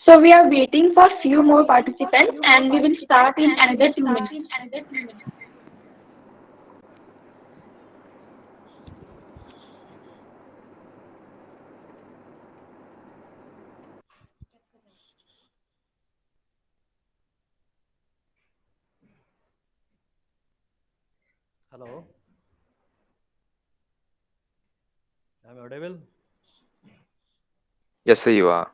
So we are waiting for few more participants and we will start in another 2 minutes. Hello, I'm audible. Yes, sir, you are.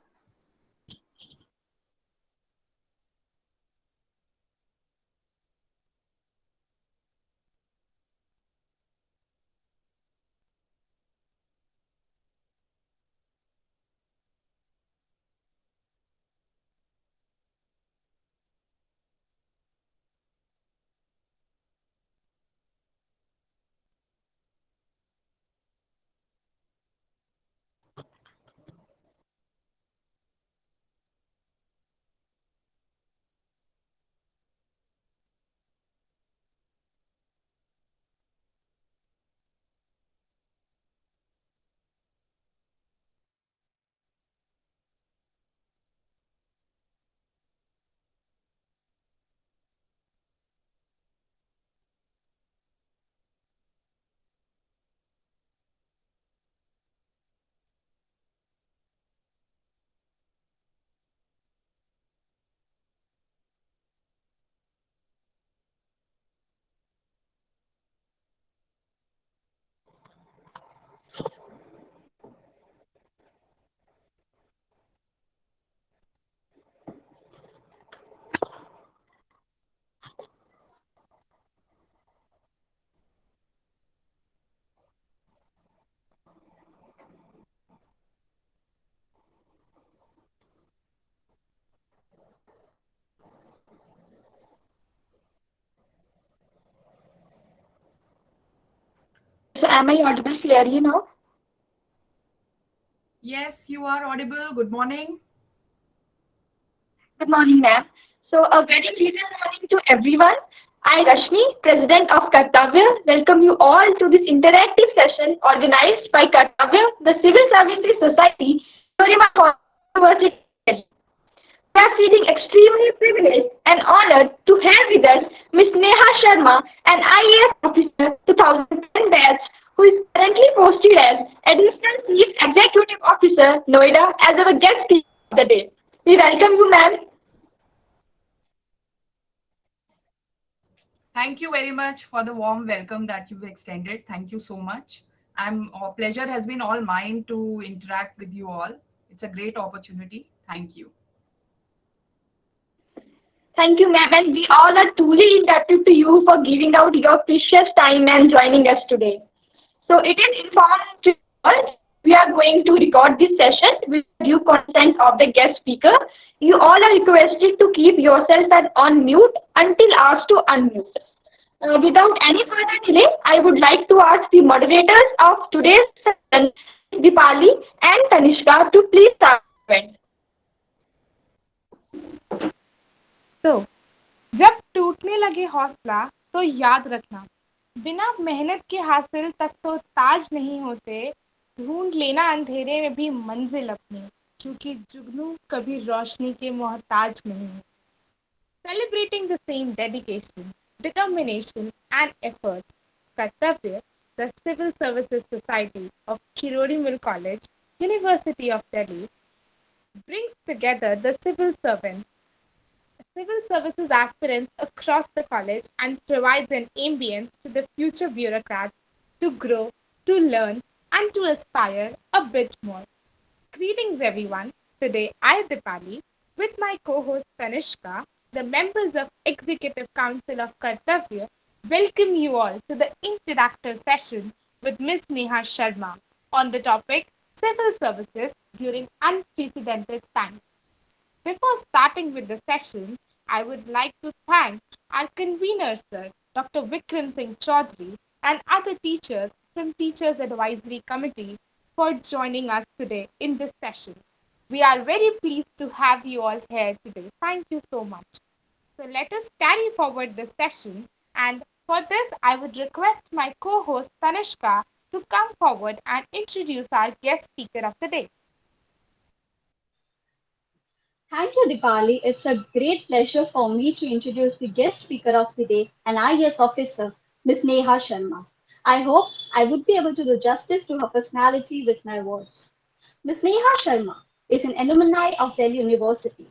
So am I audible clearly now? Yes, you are audible. Good morning. Good morning, ma'am. So a very pleasant morning to everyone. I, Rashmi, President of Kartavya, welcome you all to this interactive session organized by Kartavya, the Civil Services Society, Glorima University. We are feeling extremely privileged and honored to have with us Ms. Neha Sharma, an IAS officer 2010 batch, who is currently posted as Additional Chief Executive Officer, Noida, as our guest speaker of the day. We welcome you, ma'am. Thank you very much for the warm welcome that you've extended. Thank you so much. Pleasure has been all mine to interact with you all. It's a great opportunity. Thank you. Thank you, ma'am, and we all are truly indebted to you for giving out your precious time and joining us today. So it is informed to us we are going to record this session with due consent of the guest speaker. You all are requested to keep yourself on mute until asked to unmute. Without any further delay, I would like to ask the moderators of today's session, Dipali and Tanishka, to please start the event. तो जब टूटने लगे हौसला तो याद रखना, बिना मेहनत के हासिल तक तो ताज नहीं होते। ढूंढ लेना अंधेरे में भी मंजिल अपनी, क्योंकि जुगनू कभी रोशनी के मोहताज नहीं है। Celebrating the same dedication, determination and effort, Kartavya, the Civil Services Society of Kirori Mill College, University of Delhi, brings together the civil services aspirants across the college and provides an ambience to the future bureaucrats to grow, to learn, and to aspire a bit more. Greetings, everyone. Today, I, Dipali, with my co-host Tanishka, the members of Executive Council of Kartavya, welcome you all to the interactive session with Ms. Neha Sharma on the topic Civil Services during Unprecedented Times. Before starting with the session, I would like to thank our convener, Sir Dr. Vikram Singh Chaudhary, and other teachers from Teachers Advisory Committee for joining us today in this session. We are very pleased to have you all here today. Thank you so much. So let us carry forward the session, and for this I would request my co-host Tanishka to come forward and introduce our guest speaker of the day. Thank you, Dipali. It's a great pleasure for me to introduce the guest speaker of the day, an IAS officer, Ms. Neha Sharma. I hope I would be able to do justice to her personality with my words. Ms. Neha Sharma is an alumni of Delhi University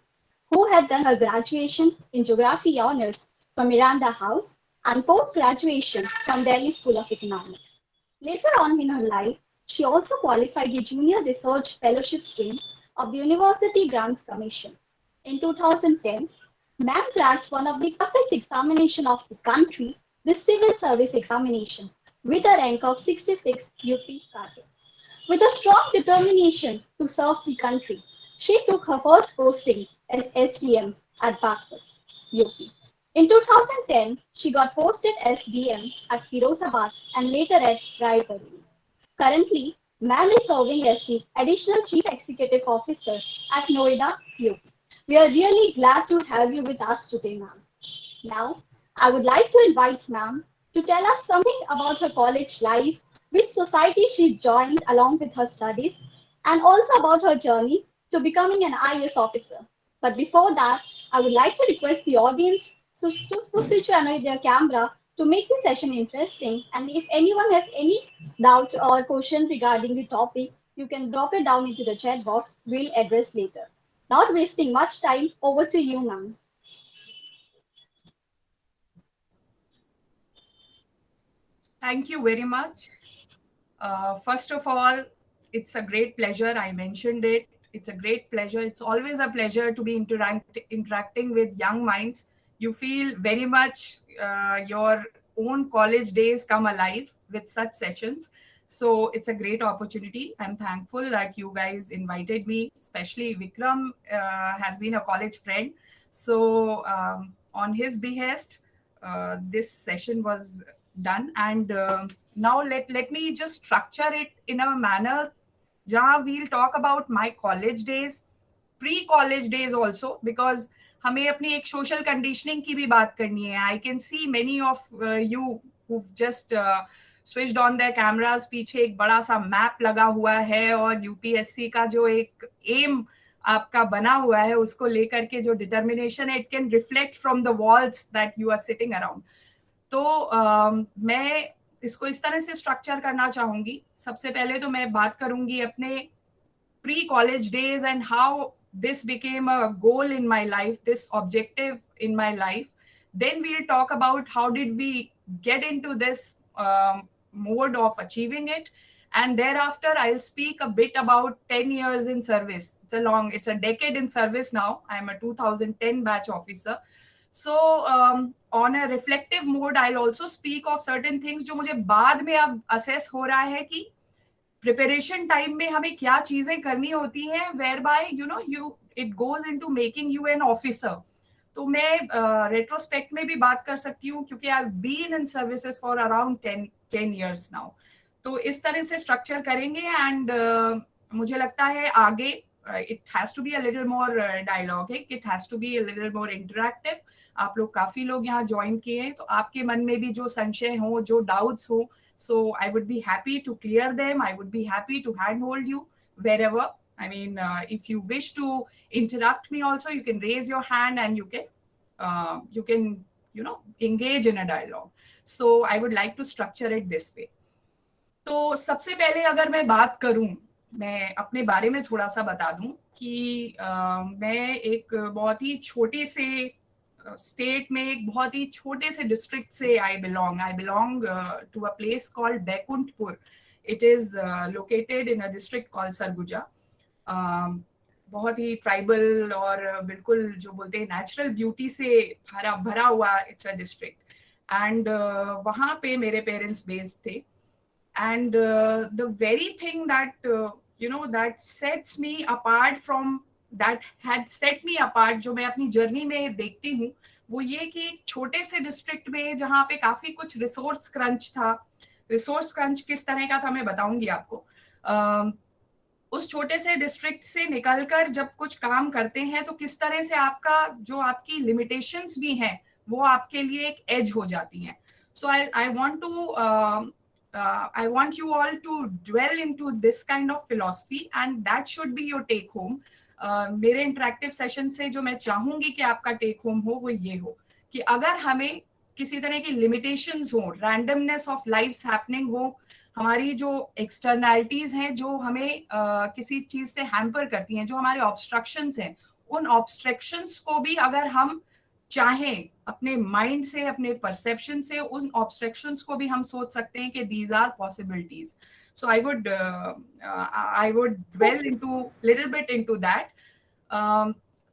who had done her graduation in Geography Honours from Miranda House and post-graduation from Delhi School of Economics. Later on in her life, she also qualified the Junior Research Fellowship Scheme of the University Grants Commission. In 2010, Ma'am cracked one of the toughest examinations of the country, the Civil Service Examination, with a rank of 66 UP Carter. With a strong determination to serve the country, she took her first posting as SDM at Bagpat, UP. In 2010, she got posted as DM at Firozabad and later at Raebareli. Currently, Ma'am is serving as the Additional Chief Executive Officer at Noida, UP. We are really glad to have you with us today, ma'am. Now, I would like to invite ma'am to tell us something about her college life, which society she joined along with her studies, and also about her journey to becoming an IAS officer. But before that, I would like to request the audience to switch on their camera to make the session interesting. And if anyone has any doubt or question regarding the topic, you can drop it down into the chat box. We'll address later. Not wasting much time, over to you, ma'am. Thank you very much. First of all, it's a great pleasure. I mentioned it. It's a great pleasure. It's always a pleasure to be interacting with young minds. You feel very much your own college days come alive with such sessions. So it's a great opportunity. I'm thankful that you guys invited me, especially Vikram has been a college friend. So on his behest, this session was done. And now let me just structure it in a manner जहाँ we'll talk about my college days, pre-college days also, because हमें अपनी एक social conditioning की भी बात करनी है. I can see many of you who've just switched on their cameras. पीछे एक बड़ा सा map लगा हुआ है और UPSC का जो एक aim आपका बना हुआ है उसको लेकर के जो determination है, it can reflect from the walls that you are sitting around. तो मैं इसको इस तरह से स्ट्रक्चर करना चाहूंगी. सबसे पहले तो मैं बात करूंगी अपने pre college days and how this became a goal in my life, this objective in my life. Then we'll talk about how did we get into this mode of achieving it. And thereafter, I'll speak a bit about 10 years in service. It's a decade in service now. I'm a 2010 batch officer. So on a reflective mode, I'll also speak of certain things जो मुझे बाद में अब assess हो रहा है कि preparation time में हमें क्या चीजें करनी होती हैं, whereby it goes into making you an officer. तो मैं retrospect में भी बात कर सकती हूँ क्योंकि I've been in services for around 10 years now. तो इस तरह से structure करेंगे and मुझे लगता है आगे it has to be a little more dialogic, it has to be a little more interactive. आप लोग काफी लोग यहाँ ज्वाइन किए हैं तो आपके मन में भी जो संशय हो, जो डाउट्स हो, so I would be happy to clear them. I would be happy to handhold you wherever. I mean, if you wish to interrupt me also, you can raise your hand and you can engage in a dialogue. So I would like to structure it this way. तो सबसे पहले अगर मैं बात करूं, मैं अपने बारे में थोड़ा सा बता दूं कि मैं एक बहुत ही छोटे से स्टेट में एक बहुत ही छोटे से डिस्ट्रिक्ट से I belong to a place called Bekuntpur. It is located in a district called Sarguja. बहुत ही ट्राइबल और बिल्कुल जो बोलते हैं नेचुरल ब्यूटी से भरा हुआ इट्स अ डिस्ट्रिक्ट. एंड वहाँ पे मेरे पेरेंट्स बेस्ड थे. And the very thing that that sets me apart from that had set me apart, जो मैं अपनी जर्नी में देखती हूँ, वो ये कि एक छोटे से डिस्ट्रिक्ट में जहाँ पे काफी कुछ रिसोर्स क्रंच था. रिसोर्स क्रंच किस तरह का था मैं बताऊंगी आपको. उस छोटे से डिस्ट्रिक्ट से निकलकर जब कुछ काम करते हैं तो किस तरह से आपका जो आपकी लिमिटेशंस भी हैं वो आपके लिए एक एज हो जाती हैं. So I want you all to dwell into this kind of philosophy and that should be your take home. मेरे इंटरेक्टिव सेशन से जो मैं चाहूंगी कि आपका टेक होम हो वो ये हो कि अगर हमें किसी तरह की लिमिटेशंस हो, रैंडमनेस ऑफ लाइफ्स हैपनिंग हो, हमारी जो एक्सटर्नैलिटीज हैं जो हमें किसी चीज से हैम्पर करती हैं, जो हमारे ऑब्स्ट्रक्शंस हैं, उन ऑब्स्ट्रक्शंस को भी अगर हम चाहें अपने माइंड से, अपने परसेप्शन से, उन ऑब्स्ट्रक्शंस को भी हम सोच सकते हैं कि these are possibilities. So I would dwell into little bit into that.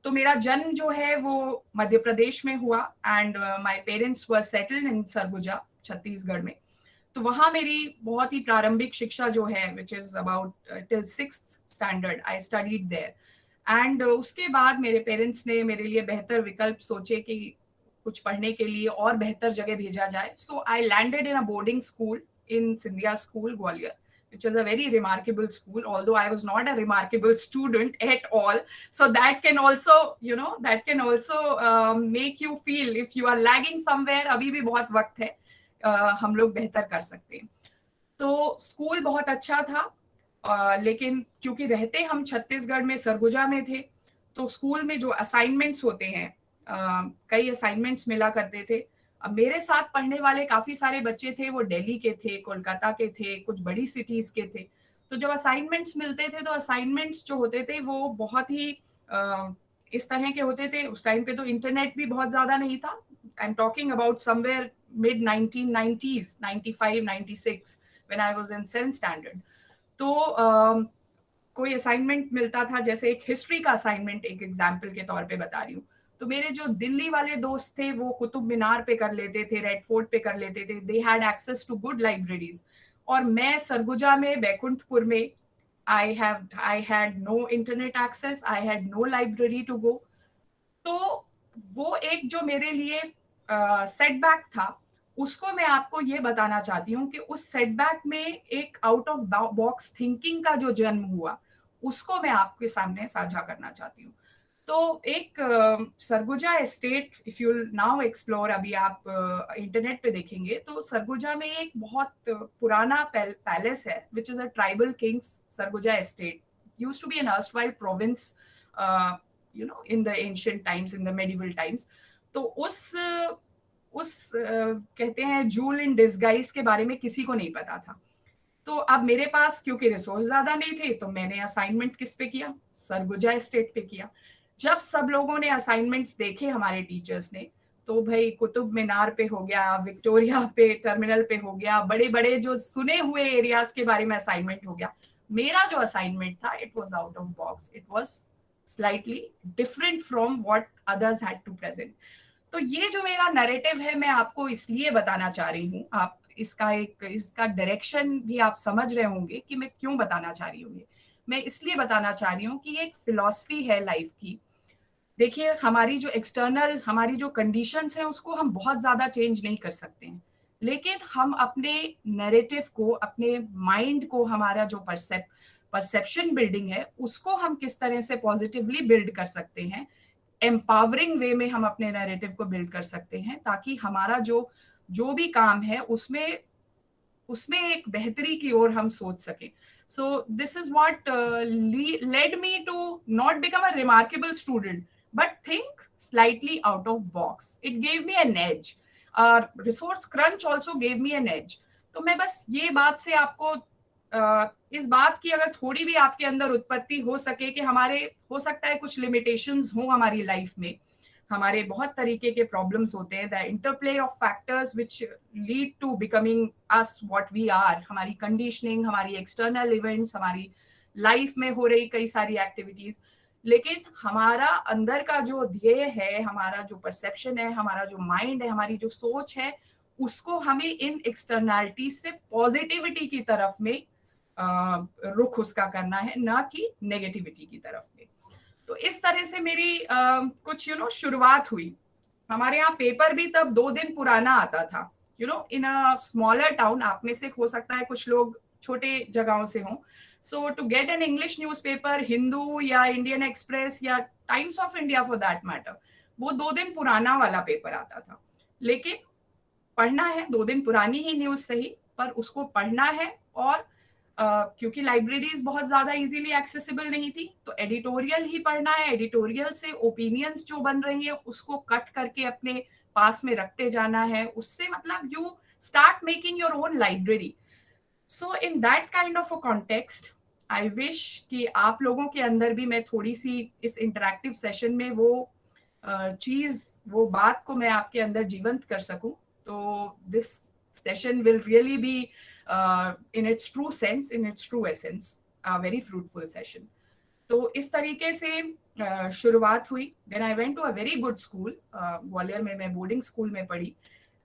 तो मेरा जन्म जो है वो मध्य प्रदेश में हुआ and my parents were settled in Surguja, Chhattisgarh में. तो वहाँ मेरी बहुत ही प्रारंभिक शिक्षा जो है which is about till 6th standard I studied there. And उसके बाद मेरे पेरेंट्स ने मेरे लिए बेहतर विकल्प सोचे कि कुछ पढ़ने के लिए और बेहतर जगह भेजा जाए. So I landed in a boarding school in Scindia School, Gwalior, which is a very remarkable school, although I was not a remarkable student at all. So that can also, make you feel if you are lagging somewhere, अभी भी बहुत वक्त है, हम लोग बेहतर कर सकते हैं. तो स्कूल बहुत अच्छा था, लेकिन क्योंकि रहते हम छत्तीसगढ़ में सरगुजा में थे, तो स्कूल में जो असाइनमेंट्स होते हैं, कई असाइनमेंट्स मिला करते थे. अब मेरे साथ पढ़ने वाले काफी सारे बच्चे थे, वो दिल्ली के थे, कोलकाता के थे, कुछ बड़ी सिटीज के थे. तो जब असाइनमेंट्स मिलते थे तो असाइनमेंट्स जो होते थे वो बहुत ही इस तरह के होते थे. उस टाइम पे तो इंटरनेट भी बहुत ज्यादा नहीं था. I am talking about somewhere mid 1990s, 95, 96 when I was in 7th standard. तो कोई असाइनमेंट मिलता था, जैसे एक हिस्ट्री का असाइनमेंट, एक एग्जाम्पल के तौर पे बता रही हूँ. तो मेरे जो दिल्ली वाले दोस्त थे वो कुतुब मीनार पे कर लेते थे, रेड फोर्ट पे कर लेते थे. They had access to good libraries. और मैं सरगुजा में, बैकुंठपुर में, I had no internet access, I had no library to go. तो वो एक जो मेरे लिए सेटबैक था, उसको मैं आपको ये बताना चाहती हूँ कि उस सेटबैक में एक आउट ऑफ बॉक्स थिंकिंग का जो जन्म हुआ, उसको मैं आपके सामने साझा करना चाहती हूँ. तो एक Surguja estate, if you now explore, अभी आप इंटरनेट पे देखेंगे तो सरगुजा में एक बहुत पुराना पैलेस है which is a tribal king's Surguja estate. Used to be an erstwhile province in the ancient times, in the medieval times. तो उस कहते हैं जूल इन डिस्गाइज के बारे में किसी को नहीं पता था. तो अब मेरे पास क्योंकि रिसोर्स ज्यादा नहीं थे, तो मैंने असाइनमेंट किस पे किया? सरगुजा एस्टेट पे किया. जब सब लोगों ने असाइनमेंट्स देखे, हमारे टीचर्स ने, तो भाई कुतुब मीनार पे हो गया, विक्टोरिया पे टर्मिनल पे हो गया, बड़े बड़े जो सुने हुए एरियाज के बारे में असाइनमेंट हो गया. मेरा जो असाइनमेंट था, it was out of box, it was slightly different from what others had to present. तो ये जो मेरा नैरेटिव है, मैं आपको इसलिए बताना चाह रही हूँ. आप इसका डायरेक्शन भी आप समझ रहे होंगे कि मैं क्यों बताना चाह रही हूँ. मैं इसलिए बताना चाह रही हूँ कि ये एक फिलॉसफी है लाइफ की. देखिए, हमारी जो एक्सटर्नल, हमारी जो कंडीशंस हैं, उसको हम बहुत ज्यादा चेंज नहीं कर सकते हैं, लेकिन हम अपने नैरेटिव को, अपने माइंड को, हमारा जो परसेप्शन बिल्डिंग है, उसको हम किस तरह से पॉजिटिवली बिल्ड कर सकते हैं, एम्पावरिंग वे में हम अपने नैरेटिव को बिल्ड कर सकते हैं, ताकि हमारा जो भी काम है उसमें एक बेहतरी की ओर हम सोच सकें. So this is what led me to not become a remarkable student, but think slightly out of box. It gave me an edge. Resource crunch also gave me an edge. तो मैं बस ये बात से आपको इस बात की अगर थोड़ी भी आपके अंदर उत्पत्ति हो सके कि हमारे हो सकता है कुछ लिमिटेशंस हो हमारी लाइफ में, हमारे बहुत तरीके के प्रॉब्लम्स होते हैं, the interplay of factors which lead to becoming us what we are, हमारी कंडीशनिंग, हमारी एक्सटर्नल इवेंट्स, हमारी लाइफ में हो रही कई सारी एक्टिविटीज, लेकिन हमारा अंदर का जो ध्येय है, हमारा जो परसेप्शन है, हमारा जो माइंड है, हमारी जो सोच है, उसको हमें इन एक्सटर्नैलिटीज से पॉजिटिविटी की तरफ में रुख उसका करना है, ना कि नेगेटिविटी की तरफ में. तो इस तरह से मेरी कुछ शुरुआत हुई. हमारे यहाँ पेपर भी तब 2 दिन पुराना आता था, इन अ स्मॉलर टाउन. आप में से हो सकता है कुछ लोग छोटे जगहों से हों. So to get an English newspaper, Hindu या इंडियन एक्सप्रेस या Times of India for that matter, वो 2 दिन पुराना वाला पेपर आता था. लेकिन पढ़ना है, 2 दिन पुरानी ही न्यूज सही, पर उसको पढ़ना है और क्योंकि लाइब्रेरीज बहुत ज्यादा इजीली एक्सेसिबल नहीं थी, तो एडिटोरियल ही पढ़ना है, एडिटोरियल से ओपिनियंस जो बन रही है उसको कट करके अपने पास में रखते जाना है, उससे मतलब you start making your own library. So in that kind of a context I wish कि आप लोगों के अंदर भी मैं थोड़ी सी इस इंटरैक्टिव सेशन में वो चीज, वो बात को मैं आपके अंदर जीवंत कर सकूं. तो this session will really be in its true sense, in its true essence, a very fruitful session. तो इस तरीके से शुरुआत हुई. Then I went to a very good school. Gwalior में मैं बोर्डिंग स्कूल में पढ़ी.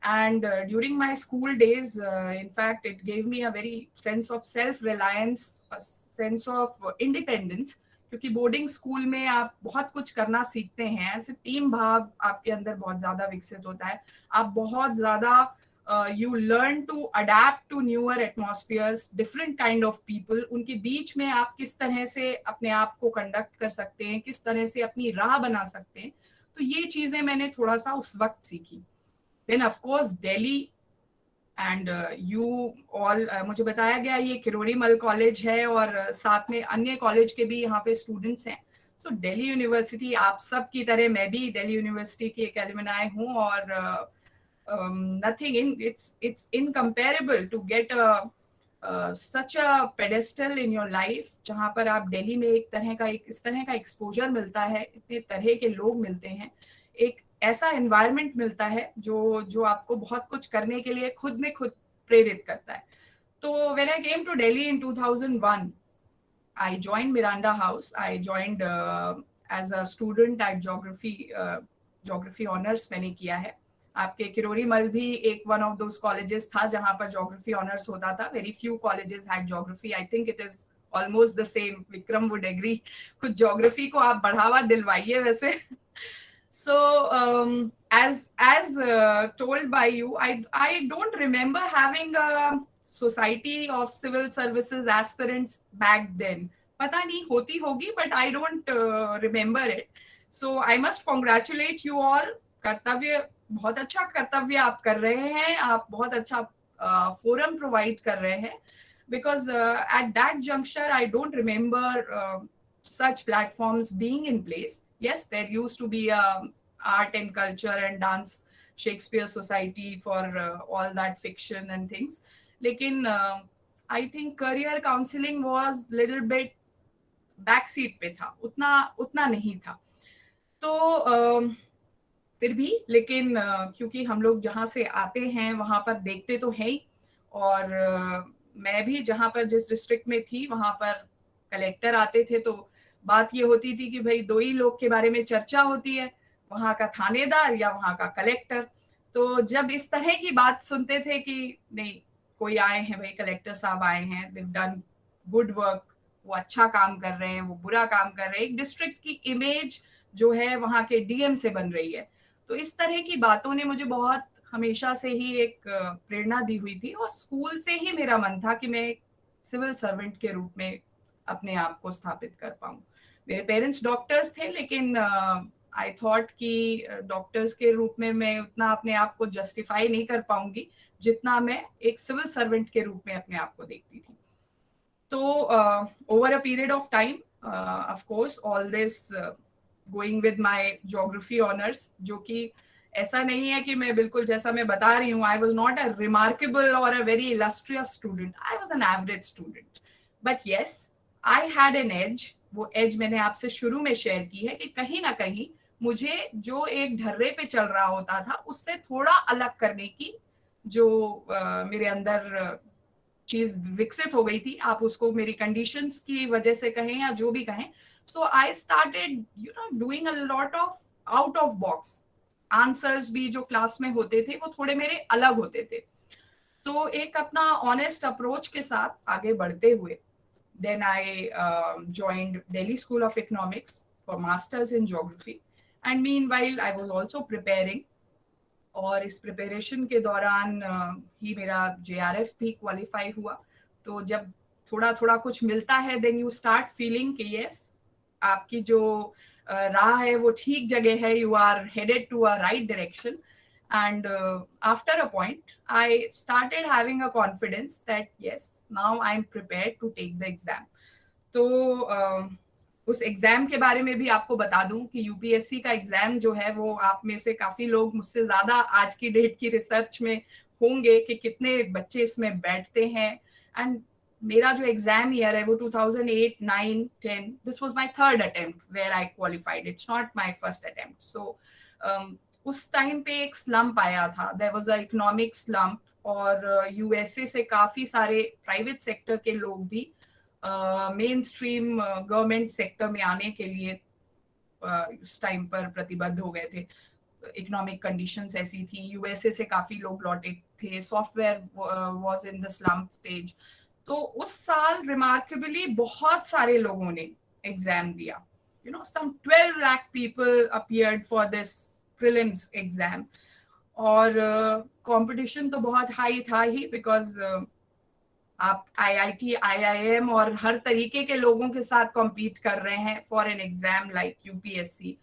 And during my school days, in fact, it gave me a very sense of self-reliance, a sense of independence. क्योंकि बोर्डिंग स्कूल में आप बहुत कुछ करना सीखते हैं, ऐसे टीम भाव आपके अंदर बहुत ज्यादा विकसित होता है. आप बहुत ज्यादा you learn to adapt to newer atmospheres, different kind of people. उनके बीच में आप किस तरह से अपने आप को कंडक्ट कर सकते हैं, किस तरह से अपनी राह बना सकते हैं. तो ये चीजें मैंने थोड़ा सा उस वक्त सीखी. Then of course Delhi and you all, मुझे बताया गया ये किरोड़ी मल कॉलेज है और साथ में अन्य कॉलेज के भी यहाँ पे स्टूडेंट्स हैं. सो दिल्ली यूनिवर्सिटी, आप सब की तरह मैं भी दिल्ली यूनिवर्सिटी की एक एलुमनाई हूँ और nothing in it's incomparable to get such a pedestal in your life, जहाँ पर आप दिल्ली में एक तरह का इस तरह का एक्सपोजर मिलता है, इतने तरह के लोग मिलते हैं, एक ऐसा एनवायरनमेंट मिलता है जो आपको बहुत कुछ करने के लिए खुद में खुद प्रेरित करता है. तो when I came to Delhi in 2001, I joined Miranda House. I joined as a student at geography honors मैंने किया है. आपके किरोड़ी मल भी एक वन ऑफ दोस कॉलेजेस था जहां पर ज्योग्राफी ऑनर्स होता था. Very few colleges had geography. I think it is almost the same. Vikram would agree. कुछ ज्योग्राफी को आप बढ़ावा दिलवाइए वैसे. सो as told by you, I don't remember having a society of civil services aspirants back then. पता नहीं होती होगी, but I don't remember it. So I must congratulate you all. कर्तव्य, बहुत अच्छा कर्तव्य आप कर रहे हैं, आप बहुत अच्छा फोरम प्रोवाइड कर रहे हैं. Because at that junction I don't remember such platforms being in place. Yes, there used to be art and culture and dance Shakespeare Society for all that fiction and things. लेकिन I think career counseling was little bit backseat पे था, उतना नहीं था. तो फिर भी लेकिन क्योंकि हम लोग जहाँ से आते हैं वहाँ पर देखते तो है ही. और मैं भी जहाँ पर जिस डिस्ट्रिक्ट में थी वहाँ पर कलेक्टर आते थे, तो बात ये होती थी कि भाई दो ही लोग के बारे में चर्चा होती है, वहाँ का थानेदार या वहाँ का कलेक्टर. तो जब इस तरह की बात सुनते थे कि नहीं, कोई आए हैं भाई, कलेक्टर साहब आए हैं, they've done good work, वो अच्छा काम कर रहे हैं, वो बुरा काम कर रहे हैं, एक डिस्ट्रिक्ट की इमेज जो है वहाँ के डीएम से बन रही है. तो इस तरह की बातों ने मुझे बहुत हमेशा से ही एक प्रेरणा दी हुई थी. और स्कूल से ही मेरा मन था कि मैं सिविल सर्वेंट के रूप में अपने आप को स्थापित कर पाऊं. मेरे पेरेंट्स डॉक्टर्स थे, लेकिन आई थॉट कि डॉक्टर्स के रूप में मैं उतना अपने आप को जस्टिफाई नहीं कर पाऊंगी जितना मैं एक सिविल सर्वेंट के रूप में अपने आप को देखती थी. तो over a period of time, of course all this going with my geography honours, जो कि ऐसा नहीं है कि मैं बिल्कुल जैसा मैं बता रही हूँ, I was not a remarkable or a very illustrious student, I was an average student. But yes, I had an edge. वो एज मैंने आपसे शुरू में शेयर की है कि कहीं ना कहीं मुझे जो एक ढर्रे पे चल रहा होता था उससे थोड़ा अलग करने की जो मेरे अंदर चीज विकसित हो गई थी, आप उसको मेरी कंडीशंस की वजह से कहें या जो भी कहें. So I started, doing a lot of out of box answers भी जो क्लास में होते थे वो थोड़े मेरे अलग होते थे. तो एक अपना honest approach के साथ आगे बढ़ते हुए then I joined Delhi School of Economics for Masters in Geography, and meanwhile I was also preparing. और इस प्रिपरेशन के दौरान ही मेरा JRF भी क्वालिफाई हुआ. तो जब थोड़ा थोड़ा कुछ मिलता है then you start feeling कि yes, आपकी जो राह है वो ठीक जगह है, you are headed to a right direction. And after a point, I started having a confidence that yes, now I'm prepared to take the exam. तो उस एग्जाम के बारे में भी आपको बता दूं कि यूपीएससी का एग्जाम जो है वो आप में से काफी लोग मुझसे ज्यादा आज की डेट की रिसर्च में होंगे कि कितने बच्चे इसमें बैठते हैं. एंड मेरा जो एग्जाम ईयर है वो 2008, 9, 10, this was my third attempt where I qualified. It's not my first attempt. So उस टाइम पे एक स्लम्प आया था. There was a economic slump, और यूएसए से काफी सारे प्राइवेट सेक्टर के लोग भी मेन स्ट्रीम गवर्नमेंट सेक्टर में आने के लिए उस टाइम पर प्रतिबद्ध हो गए थे. इकोनॉमिक कंडीशंस ऐसी थी. यूएसए से काफी लोग लौटे थे. Software was in the slump stage. तो उस साल रिमार्केबली बहुत सारे लोगों ने एग्जाम दिया. You know, some 12 lakh people appeared for this prelims exam. और कंपटीशन तो बहुत हाई था ही, बिकॉज आप आईआईटी, आईआईएम और हर तरीके के लोगों के साथ कॉम्पीट कर रहे हैं for an exam like UPSC.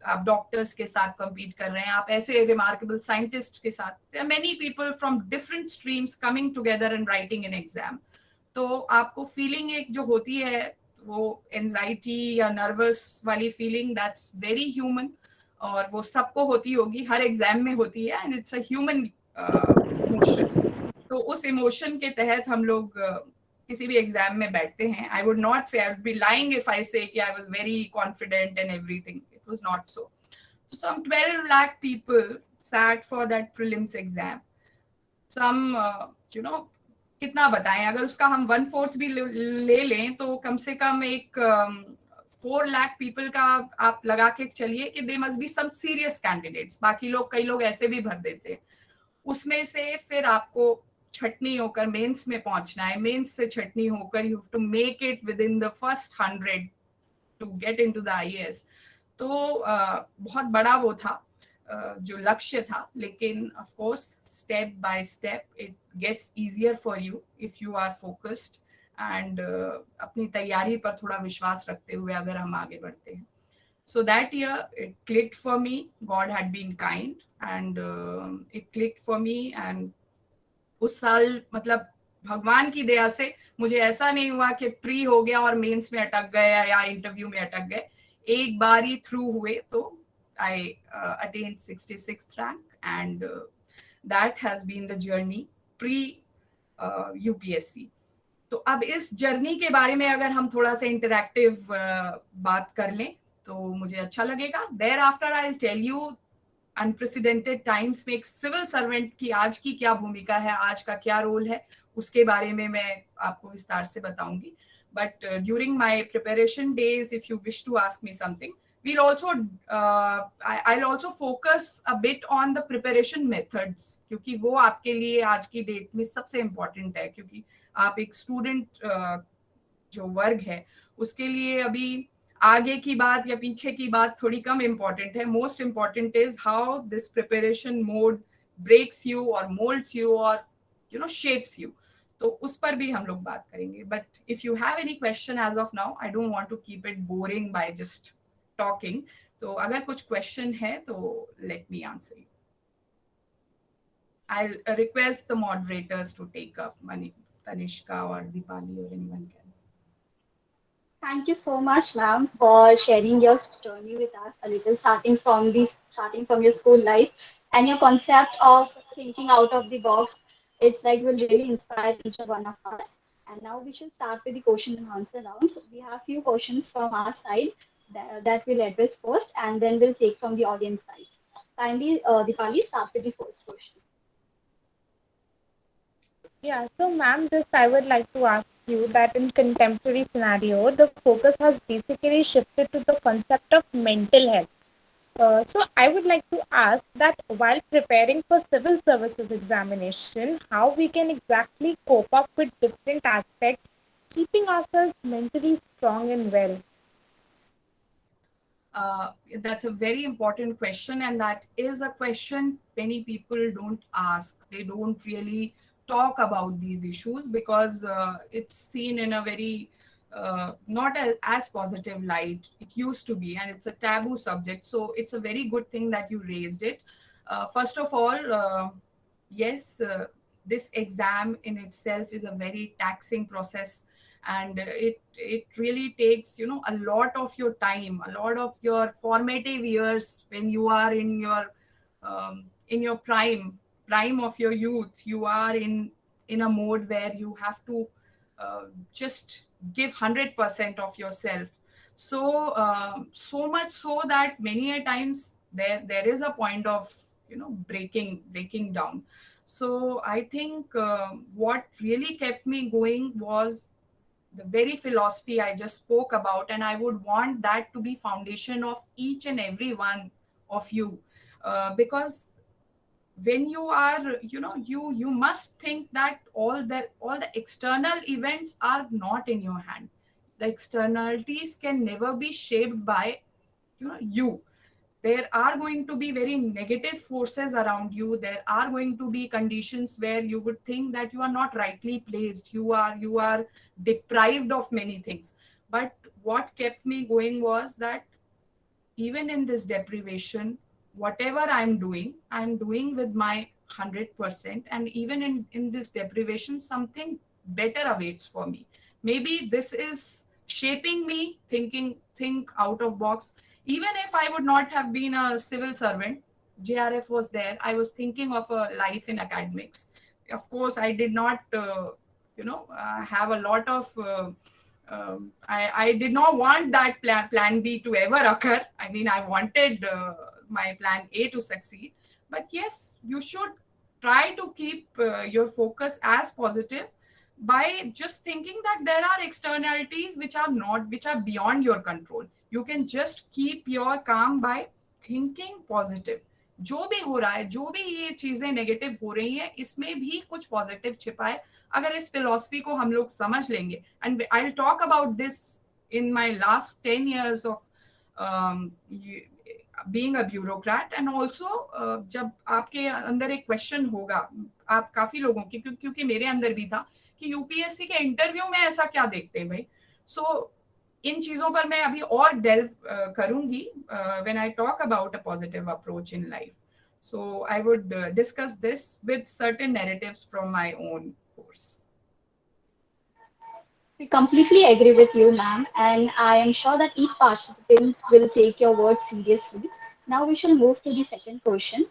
आप डॉक्टर्स के साथ कॉम्पीट कर रहे हैं, आप ऐसे रिमार्केबल साइंटिस्ट के साथ. There are many people from different streams coming together and writing an exam. तो आपको फीलिंग एक जो होती है वो एंजाइटी या नर्वस वाली फीलिंग, दैट्स वेरी ह्यूमन, और वो सबको होती होगी, हर एग्जाम में होती है, and it's a human emotion. तो उस इमोशन के तहत हम लोग किसी भी एग्जाम में बैठते हैं. आई would not say, I would be lying if I say कि I was very confident and everything. It was not so. Some 12 lakh people sat for that prelims exam. Some you know, कितना बताएं, अगर उसका हम 1/4 भी ले लें तो कम से कम एक 4 लाख पीपल का आप लगा के चलिए कि they must be some serious candidates. बाकी लोग, कई लोग ऐसे भी भर देते हैं. उसमें से फिर आपको छटनी होकर मेंस में पहुंचना है. मेंस से छटनी होकर you have to make it within the first 100 to get into the IAS. तो बहुत बड़ा वो था जो लक्ष्य था. लेकिन of course step by step it gets easier for you if you are focused and अपनी तैयारी पर थोड़ा विश्वास रखते हुए अगर हम आगे बढ़ते हैं. So that year it clicked for me. God had been kind and it clicked for me. And उस साल मतलब भगवान की दया से मुझे ऐसा नहीं हुआ कि प्री हो गया और मेंस में अटक गए या इंटरव्यू में अटक गए. एक बार ही थ्रू हुए तो I attained 66th rank, and that has been the journey pre UPSC. तो अब इस जर्नी के बारे में अगर हम थोड़ा सा इंटरैक्टिव बात कर लें तो मुझे अच्छा लगेगा. Thereafter I will tell you unprecedented times में एक सिविल सर्वेंट की आज की क्या भूमिका है, आज का क्या रोल है, उसके बारे में मैं आपको विस्तार से बताऊंगी. But during my preparation days, if you wish to ask me something, we'll also I'll also focus a bit on the preparation methods, क्योंकि वो आपके लिए आज की डेट में सबसे इम्पोर्टेंट है. क्योंकि आप एक स्टूडेंट जो वर्ग है उसके लिए अभी आगे की बात या पीछे की बात थोड़ी कम इम्पोर्टेंट है. Most important is how this preparation mode breaks you और मोल्ड्स यू और यू नो शेप्स यू. तो उस पर भी हम लोग बात करेंगे. But if you have any question as of now, I don't want to keep it boring by just talking. तो अगर कुछ क्वेश्चन है तो let me answer you. I'll request the moderators to take up. Tanishka or Deepali or anyone can. Thank you so much, ma'am, for sharing your journey with us a little, starting from your school life and your concept of thinking out of the box. It's like will really inspire each one of us. And now we should start with the question and answer round. We have few questions from our side that we'll address first, and then we'll take from the audience side. Kindly, Deepali, start with the first question. Yeah, so ma'am, just I would like to ask you that in contemporary scenario, the focus has basically shifted to the concept of mental health. So I would like to ask that while preparing for civil services examination, how we can exactly cope up with different aspects, keeping ourselves mentally strong and well. That's a very important question, and that is a question many people don't ask. They don't really talk about these issues because it's seen in a very not as positive light. It used to be, and it's a taboo subject. So it's a very good thing that you raised it. First of all, yes, this exam in itself is a very taxing process, and it really takes, you know, a lot of your time, a lot of your formative years when you are in your prime of your youth. You are in a mode where you have to just give 100% of yourself. So so much so that many a times there is a point of, you know, breaking down. So I think what really kept me going was the very philosophy I just spoke about, and I would want that to be foundation of each and every one of you, because when you are, you know, you must think that all the external events are not in your hand. The externalities can never be shaped by, you know, you. There are going to be very negative forces around you. There are going to be conditions where you would think that you are not rightly placed, you are deprived of many things. But what kept me going was that even in this deprivation, whatever I'm doing with my 100%. And even in this deprivation, something better awaits for me. Maybe this is shaping me, think out of box. Even if I would not have been a civil servant, JRF was there. I was thinking of a life in academics. Of course, I did not, have a lot of I did not want that plan B to ever occur. I mean, I wanted my plan A to succeed. But yes, you should try to keep your focus as positive by just thinking that there are externalities which are beyond your control. You can just keep your calm by thinking positive. जो भी हो रहा है, जो भी ये चीजें negative हो रही हैं, इसमें भी कुछ पॉजिटिव छिपा है अगर इस फिलॉसफी को हम लोग समझ लेंगे. And I will talk about this in my last 10 years of being a bureaucrat. And also जब आपके अंदर एक क्वेश्चन होगा, आप काफी लोगों की, क्योंकि मेरे अंदर भी था कि यूपीएससी के इंटरव्यू में ऐसा क्या देखते हैं भाई. सो इन चीजों पर मैं अभी और डेल्व करूंगी when I talk about a positive approach in life. So I would discuss this with certain narratives from my own course. We completely agree with you, ma'am, and I am sure that each participant will take your words seriously. Now we shall move to the second question.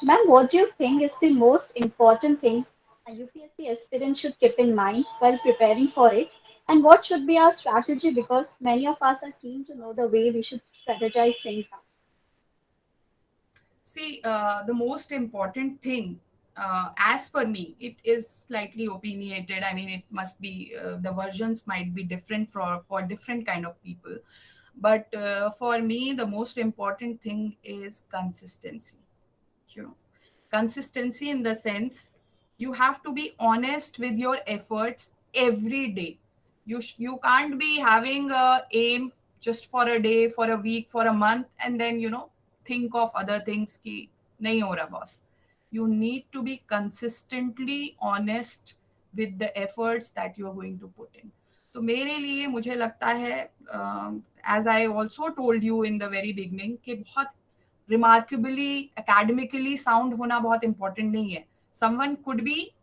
Ma'am, what do you think is the most important thing a UPSC aspirant should keep in mind while preparing for it? And what should be our strategy? Because many of us are keen to know the way we should strategize things out. See, the most important thing, as per me, it is slightly opinionated. I mean, it must be, the versions might be different for different kind of people. But for me, the most important thing is consistency. You know, consistency in the sense you have to be honest with your efforts every day. You can't be having a aim just for a day, for a week, for a month, and then, you know, think of other things ki nahi ho raha boss. You need to be consistently honest with the efforts that you are going to put in. तो मेरे लिए मुझे लगता है, as I also told you in the very beginning, कि बहुत remarkably academically sound होना बहुत important नहीं है. Someone could be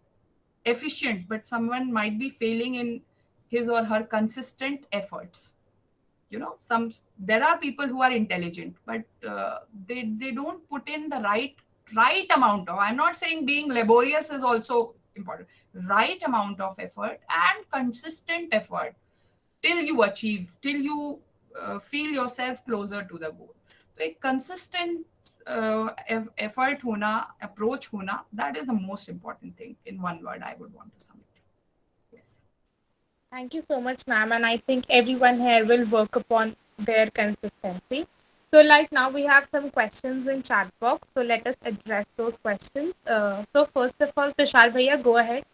efficient, but someone might be failing in his or her consistent efforts. You know, there are people who are intelligent, but they don't put in the right amount of, I'm not saying being laborious is also important, right amount of effort and consistent effort till you achieve, till you feel yourself closer to the goal. So a consistent effort hona, approach hona, that is the most important thing. In one word, I would want to sum it. Thank you so much, ma'am. And I think everyone here will work upon their consistency. So like now we have some questions in chat box. So let us address those questions. So first of all, Tushar Bhaiya, go ahead.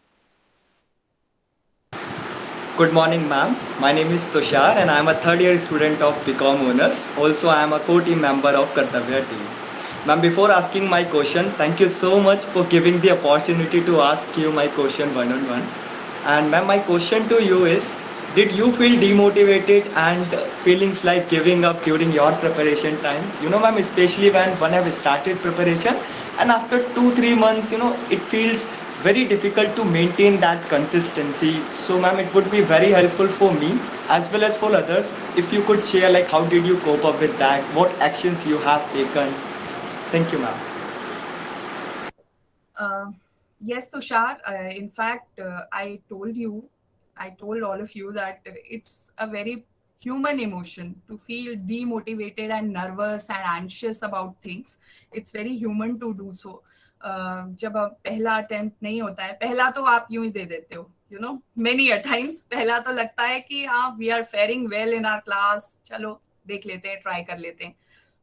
Good morning, ma'am. My name is Tushar and I am a third year student of BCom Honors. Also, I am a co-team member of Kartavya team. Ma'am, before asking my question, thank you so much for giving the opportunity to ask you my question one-on-one. And ma'am, my question to you is, did you feel demotivated and feelings like giving up during your preparation time? You know, ma'am, especially when I have started preparation, and after 2-3 months, it feels very difficult to maintain that consistency. So ma'am, it would be very helpful for me as well as for others if you could share like how did you cope up with that, what actions you have taken. Thank you ma'am. Yes, Tushar. In fact, I told all of you that it's a very human emotion to feel demotivated and nervous and anxious about things. It's very human to do so. जब पहला attempt नहीं होता है, पहला तो आप यूं ही दे देते हो, many a times पहला तो लगता है कि हाँ we are faring well in our class, चलो देख लेते हैं, ट्राई कर लेते हैं.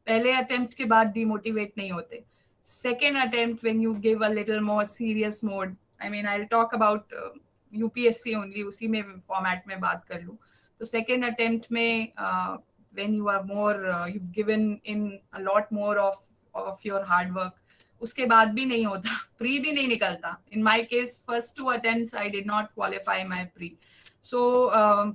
पहले अटेम्प्ट के बाद डिमोटिवेट नहीं होते. Second attempt, when you give a little more serious mode, I mean, I'll talk about UPSC only, उसी में format में बात कर लूँ. तो second attempt में when you are more, you've given in a lot more of your hard work, उसके बाद भी नहीं होता, pre भी नहीं निकलता. In my case, first 2 attempts I did not qualify my pre. So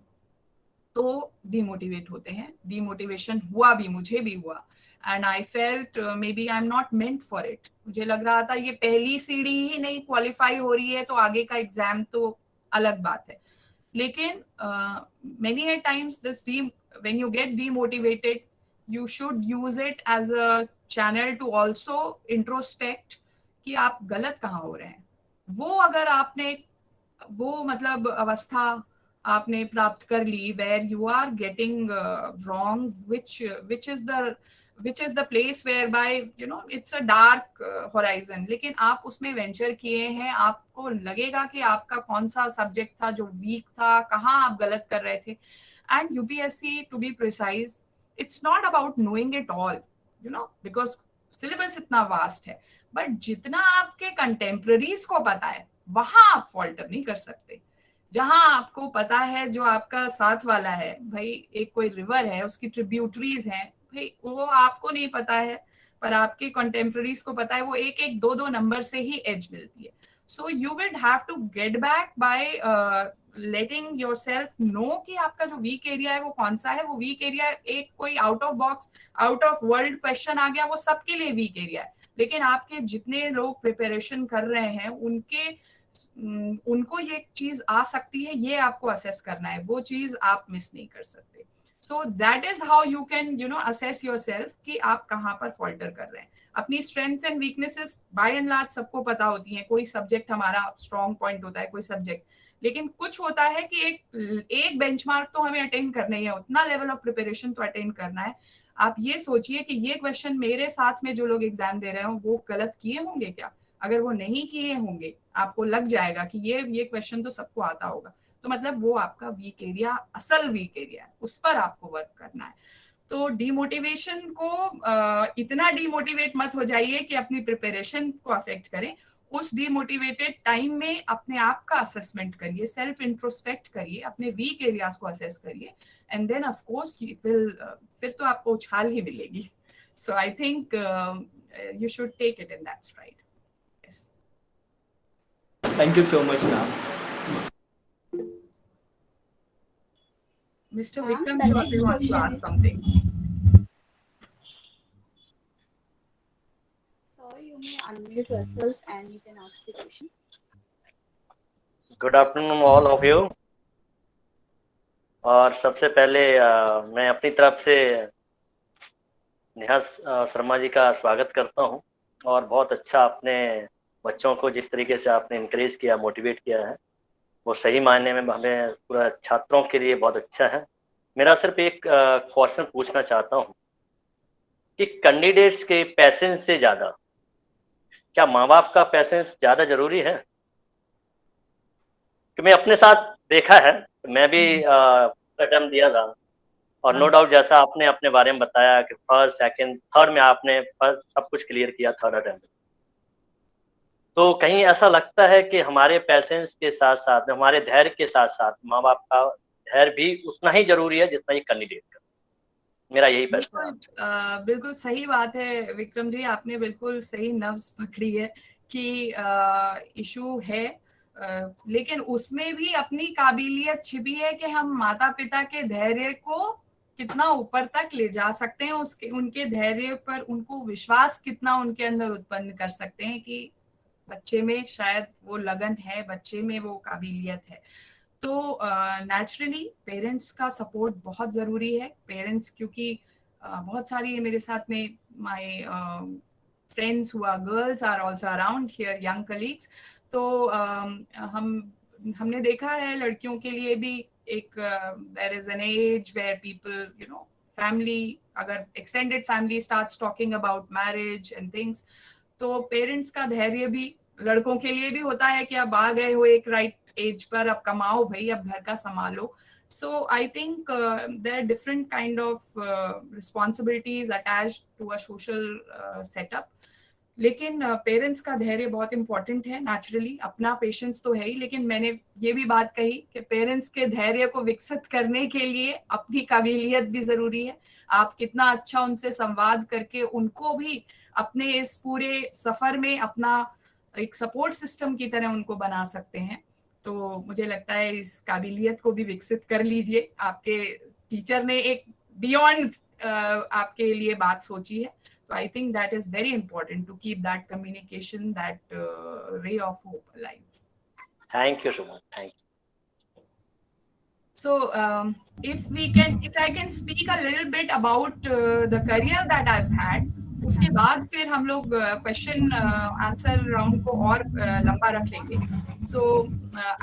तो demotivate होते हैं. Demotivation हुआ भी, मुझे भी हुआ. And I felt maybe I'm not meant for it. मुझे लग रहा था ये पहली सीढ़ी ही नहीं क्वालिफाई हो रही है तो आगे का एग्जाम तो अलग बात है. लेकिन many a times when you get demotivated, you should use it as a channel to also introspect कि आप गलत कहाँ हो रहे हैं. वो अगर आपने वो मतलब अवस्था आपने प्राप्त कर ली where you are getting wrong, which is the place whereby it's a dark horizon, लेकिन आप उसमें वेंचर किए हैं, आपको लगेगा कि आपका कौन सा सब्जेक्ट था जो वीक था, कहाँ आप गलत कर रहे थे. And UPSC, to be precise, it's not about knowing it all, because syllabus इतना वास्ट है, बट जितना आपके कंटेम्पररीज को पता है वहां आप फॉल्टर नहीं कर सकते. जहां आपको पता है जो आपका साथ वाला है, भाई एक कोई रिवर है, उसकी ट्रिब्यूटरीज हैं, भाई वो आपको नहीं पता है पर आपके कंटेम्पररीज को पता है, वो 1-1, 2-2 नंबर से ही एज मिलती है. So you will have to get back by letting yourself know कि आपका जो वीक एरिया है वो कौन सा है. वो वीक एरिया एक कोई out of box, out of world question आ गया, वो सबके लिए वीक एरिया है. लेकिन आपके जितने लोग प्रिपरेशन कर रहे हैं उनको ये चीज आ सकती है, ये आपको असेस करना है, वो चीज आप मिस नहीं कर सकते. So that is how you can assess yourself कि आप कहाँ पर फॉल्टर कर रहे हैं. अपनी strengths and weaknesses by and large सबको पता होती हैं. कोई सब्जेक्ट हमारा स्ट्रॉन्ग पॉइंट होता है, कोई सब्जेक्ट, लेकिन कुछ होता है कि एक बेंचमार्क तो हमें अटेंड करना ही है, उतना लेवल ऑफ प्रिपरेशन तो अटेंड करना है. आप ये सोचिए कि ये क्वेश्चन मेरे साथ में जो लोग एग्जाम दे रहे हो वो गलत किए होंगे क्या. अगर वो नहीं किए होंगे, आपको लग जाएगा कि ये क्वेश्चन तो सबको आता होगा, तो मतलब वो आपका वीक एरिया, असल वीक एरिया है, उस पर आपको वर्क करना है. तो डिमोटिवेशन को इतना डिमोटिवेट मत हो जाइए कि अपनी प्रिपरेशन को अफेक्ट करें. उस डिमोटिवेटेड टाइम में अपने आप का असेसमेंट करिए, सेल्फ इंट्रोस्पेक्ट करिए, अपने वीक एरियाज को असेस करिए, एंड देन ऑफ कोर्स फिर तो आपको उछाल ही मिलेगी. So I think you should take it in that stride. Thank you so much, ma'am. Mr. Vikram Chaudhary wants to ask something. Sorry, you may unmute yourself and you can ask the question. Good afternoon all of you. और सबसे पहले मैं अपनी तरफ से नेहा शर्मा जी का स्वागत करता हूं. और बहुत अच्छा अपने बच्चों को जिस तरीके से आपने इंकरेज किया, मोटिवेट किया है, वो सही मायने में हमें पूरा छात्रों के लिए बहुत अच्छा है. मेरा सिर्फ एक क्वेश्चन पूछना चाहता हूँ कि कैंडिडेट्स के पैसेंस से ज़्यादा क्या माँ बाप का पैसेंस ज़्यादा जरूरी है? कि मैं अपने साथ देखा है, मैं भी अटेम्प्ट दिया था और नो डाउट जैसा आपने अपने बारे में बताया कि फर्स्ट, सेकंड, थर्ड में आपने सब कुछ क्लियर किया थर्ड अटेम्प्ट. तो कहीं ऐसा लगता है कि हमारे पैसेंस के साथ साथ, हमारे धैर्य के साथ साथ माँ बाप का धैर्य भी उतना ही जरूरी है जितना ही कैंडिडेट का. मेरा यही प्रश्न है. बिल्कुल सही बात है विक्रम जी, आपने बिल्कुल सही नब्ज पकड़ी है कि इशू है, लेकिन उसमें भी अपनी काबिलियत छिपी है कि हम माता पिता के धैर्य को कितना ऊपर तक ले जा सकते हैं, उसके उनके धैर्य पर उनको विश्वास कितना उनके अंदर उत्पन्न कर सकते हैं कि बच्चे में शायद वो लगन है, बच्चे में वो काबिलियत है। तो नेचुरली पेरेंट्स का सपोर्ट बहुत ज़रूरी है। पेरेंट्स क्योंकि बहुत सारी मेरे साथ में माय फ्रेंड्स हुआ girls are also around here, young colleagues. तो हमने देखा है लड़कियों के लिए भी एक there is an edge where people you know family, अगर extended family starts talking about marriage and things, तो पेरेंट्स का धैर्य भी लड़कों के लिए भी होता है कि अब आ गए हो एक राइट एज पर, अब कमाओ भाई, अब घर का संभालो। So I think there are different kind of responsibilities attached to a social setup. लेकिन पेरेंट्स का धैर्य बहुत इंपॉर्टेंट है। नेचुरली अपना पेशेंस तो है ही, लेकिन मैंने ये भी बात कही कि पेरेंट्स के धैर्य को विकसित करने के लिए अपनी काबिलियत भी जरूरी है। आप कितना अच्छा उनसे संवाद करके उनको भी अपने इस पूरे सफर में अपना एक सपोर्ट सिस्टम की तरह उनको बना सकते हैं। तो मुझे लगता है इस काबिलियत को भी विकसित कर लीजिए। आपके टीचर ने एक बियॉन्ड आपके लिए बात सोची है। तो I think that is very important to keep that communication, that ray of hope alive. Thank you, Shubham. Thank you. So if I can speak a little bit about the career that I've had, उसके बाद फिर हम लोग question answer round को और लंबा रख लेंगे। सो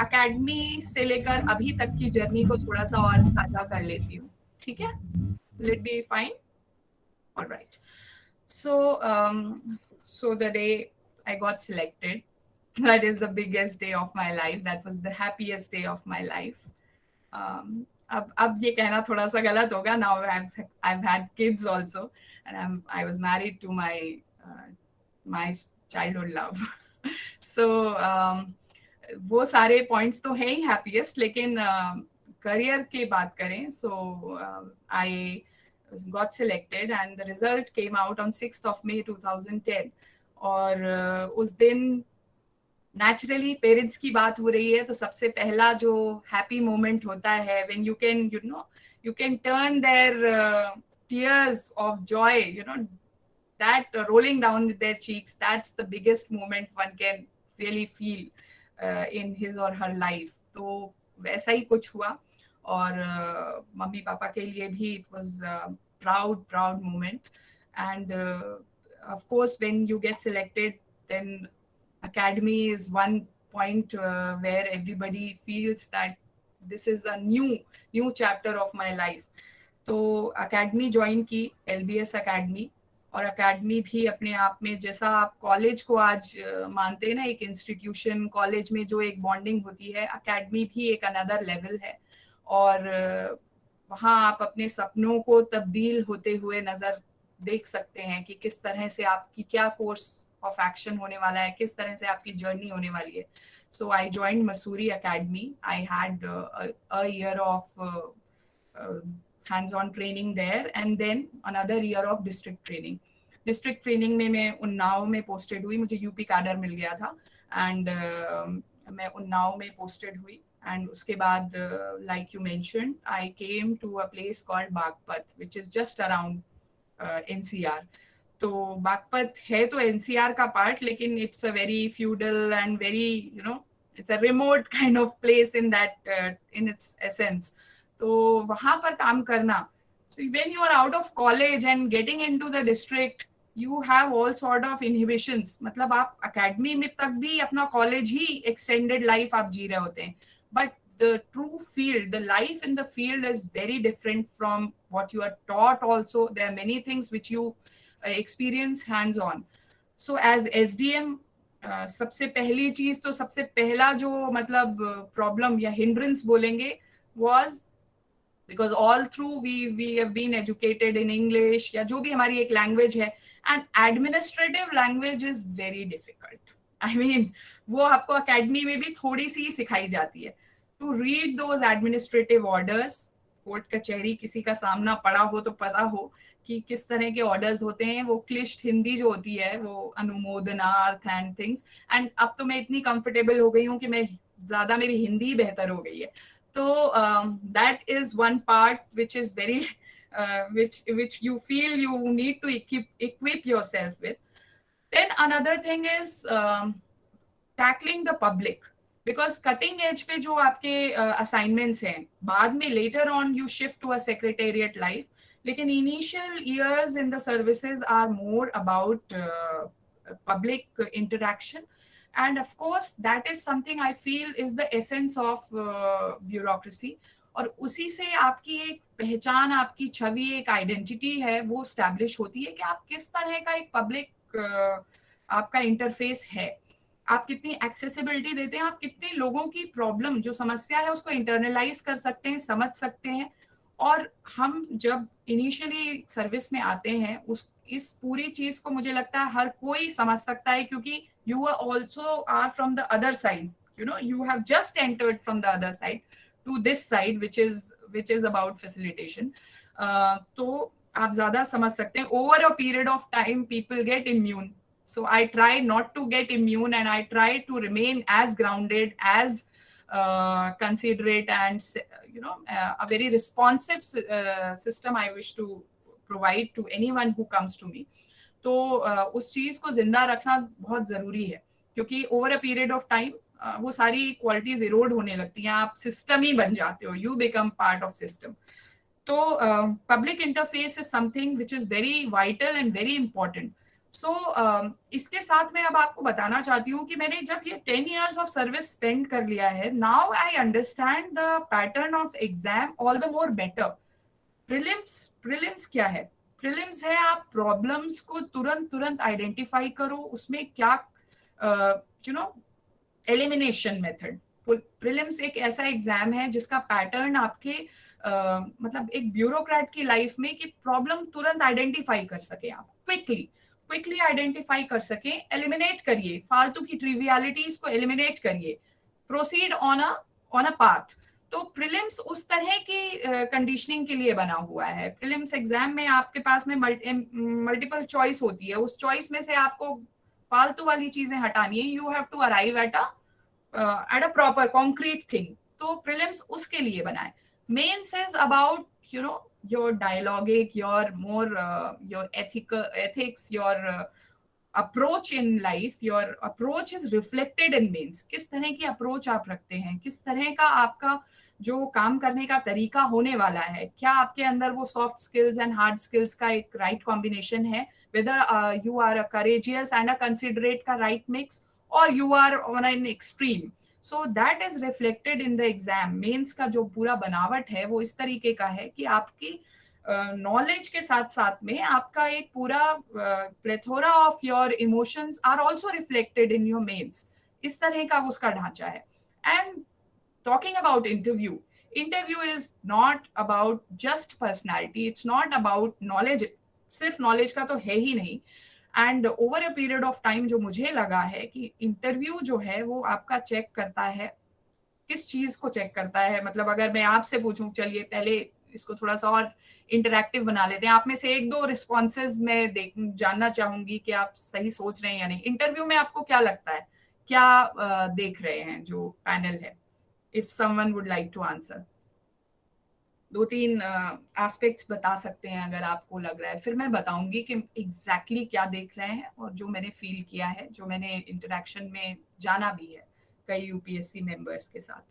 अकेडमी से लेकर अभी तक की जर्नी को थोड़ा सा और साझा कर लेती हूँ, ठीक है? Will it be fine? All right. So the day I got selected, that is the biggest day of my life. That was the happiest day of my life. अब ये कहना थोड़ा सा गलत होगा। Now I've had kids also, and I was married to my childhood love. So वो सारे points तो हैं ही हैप्पीएस्ट, लेकिन करियर की बात करें, so I got selected and the result came out on 6th of May 2010. और उस दिन नेचुरली पेरेंट्स की बात हो रही है, तो सबसे पहला जो हैप्पी मोमेंट होता है when you can turn their tears of joy, that rolling down their cheeks, that's the biggest moment one can really feel in his or her life. तो वैसा ही कुछ हुआ, और मम्मी पापा के लिए भी it was a proud moment. And of course when you get selected, then academy is one point where everybody feels that this is a new chapter of my life. तो academy join की, LBS academy, और academy भी अपने आप में, जैसा आप college को आज मानते हैं ना एक इंस्टीट्यूशन, कॉलेज में जो एक बॉन्डिंग होती है, academy भी एक अनदर लेवल है। और वहाँ आप अपने सपनों को तब्दील होते हुए नजर देख सकते हैं कि किस तरह से आपकी क्या कोर्स ऑफ एक्शन होने वाला है, किस तरह से आपकी जर्नी होने वाली है। So I joined Mussoorie academy. I had a year of hands-on training there, and then another year of district training में मैं उन्नाव में पोस्टेड हुई। मुझे यूपी कैडर मिल गया था, एंड मैं उन्नाव में पोस्टेड हुई। एंड उसके बाद like you mentioned, I came to a place called Baghpat, which is just around NCR. तो बागपत है तो NCR का पार्ट, लेकिन it's a very feudal and very it's a remote kind of place in that in its essence. तो वहाँ पर काम करना, so when you are out of college and getting into the district, you have all sort of inhibitions. मतलब आप academy में तक भी अपना college ही extended life आप जी रहे होते हैं, but the true field, the life in the field is very different from what you are taught. Also there are many things which you experience hands on. So as SDM सबसे पहली चीज, तो सबसे पहला जो मतलब problem या hindrance बोलेंगे was because all through we have been educated in English, या जो भी हमारी एक language है, and administrative language is very difficult. I mean वो आपको academy में भी थोड़ी सी सिखाई जाती है to read those administrative orders. Court कचहरी किसी का सामना पड़ा हो तो पता हो कि किस तरह के ऑर्डर्स होते हैं। वो क्लिष्ट हिंदी जो होती है, वो अनुमोदनार्थ एंड थिंग्स, एंड अब तो मैं इतनी कंफर्टेबल हो गई हूँ कि मैं ज्यादा, मेरी हिंदी बेहतर हो गई है। तो that is one part which is very which you feel you need to equip yourself with. Then another thing is tackling the public, because cutting edge पे जो आपके assignments हैं, बाद में later on you shift to a secretariat life, लेकिन initial years in the services are more about public interaction, and of course that is something I feel is the essence of bureaucracy. और उसी से आपकी एक पहचान, आपकी छवि, एक identity है वो स्टैब्लिश होती है कि आप किस तरह का एक पब्लिक आपका इंटरफेस है, आप कितनी एक्सेसिबिलिटी देते हैं, आप कितने लोगों की प्रॉब्लम जो समस्या है उसको इंटरनलाइज कर सकते हैं, समझ सकते हैं. और हम जब इनिशियली सर्विस में आते हैं इस पूरी चीज को मुझे लगता है हर कोई समझ सकता है, क्योंकि you also are from the other side, you have just entered from the other side to this side which is about facilitation. तो आप ज्यादा समझ सकते हैं. Over a period of time people get immune. So I try not to get immune, and I try to remain as grounded, as considerate, and a very responsive system I wish to provide to anyone who comes to me. तो उस चीज को जिंदा रखना बहुत जरूरी है, क्योंकि over a period of time वो सारी क्वालिटीज इरोड होने लगती हैं, आप सिस्टम ही बन जाते हो, you become part of system. तो public interface is something which is very vital and very important. So इसके साथ मैं अब आपको बताना चाहती हूँ कि मैंने जब ये 10 years ऑफ सर्विस स्पेंड कर लिया है, now I understand the pattern of exam all the more better. Prelims क्या है? प्रीलिम्स है आप प्रॉब्लम्स को तुरंत आइडेंटिफाई करो, उसमें क्या एलिमिनेशन मेथड. प्रीलिम्स एक ऐसा एग्जाम है जिसका पैटर्न आपके मतलब एक ब्यूरोक्रेट की लाइफ में कि प्रॉब्लम तुरंत आइडेंटिफाई कर सके, आप क्विकली आइडेंटिफाई कर सके, एलिमिनेट करिए, फालतू की ट्रिवियलिटीज को एलिमिनेट करिए, प्रोसीड ऑन अ पाथ. तो प्रीलिम्स उस तरह की कंडीशनिंग के लिए बना हुआ है. प्रीलिम्स एग्जाम में आपके पास में मल्टीपल चॉइस होती है, उस चॉइस में से आपको फालतू वाली चीजें हटानी है. You have to arrive at a proper concrete thing. तो प्रीलिम्स उसके लिए बना है. Mains is about your dialogic, your ethics, your approach in life. Your approach is reflected in mains. किस तरह की अप्रोच आप रखते हैं, किस तरह का आपका जो काम करने का तरीका होने वाला है, क्या आपके अंदर वो soft skills and hard skills का एक राइट कॉम्बिनेशन है, whether you are a courageous and a considerate का right mix, or you are on an extreme. So that is reflected in the exam. Mains का जो पूरा बनावट है वो इस तरीके का है कि आपकी नॉलेज के साथ साथ में आपका एक पूरा plethora of your emotions are also reflected in your mains. इस तरह का उसका ढांचा है. And talking about interview is not about just personality, it's not about knowledge. सिर्फ नॉलेज का तो है ही नहीं. And over a period of time जो मुझे लगा है कि इंटरव्यू जो है वो आपका चेक करता है, किस चीज को चेक करता है. मतलब अगर मैं आपसे पूछूं, चलिए पहले इसको थोड़ा सा और इंटरैक्टिव बना लेते हैं, आप में से एक दो रिस्पॉन्सेज मैं जानना चाहूंगी कि आप सही सोच रहे हैं या नहीं. इंटरव्यू में आपको क्या लगता है, क्या देख रहे हैं जो पैनल है? If someone would like to answer, 2-3 aspects बता सकते हैं अगर आपको लग रहा है, फिर मैं बताऊंगी कि एग्जैक्टली क्या देख रहे हैं और जो मैंने फील किया है, जो मैंने इंटरेक्शन में जाना भी है कई यूपीएससी मेंबर्स के साथ.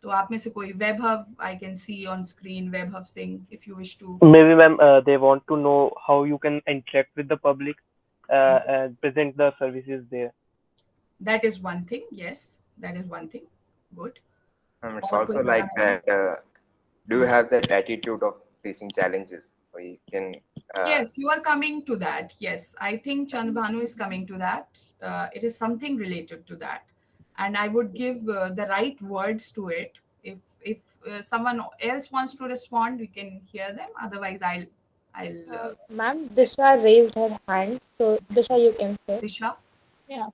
तो आप में से कोई, Vaibhav, I can see on screen, Vaibhav Singh, if you wish to. Maybe, ma'am, they want to know how you can interact with the public and present the services there. That is one thing. Yes, that is one thing. Good. It's also like that. Do you have that attitude of facing challenges, or you can? Yes, you are coming to that. Yes, I think Chandbhanu is coming to that. It is something related to that, and I would give the right words to it. If someone else wants to respond, we can hear them. Otherwise, I'll. Ma'am, Disha raised her hand, so Disha, you can say. Disha. Yeah.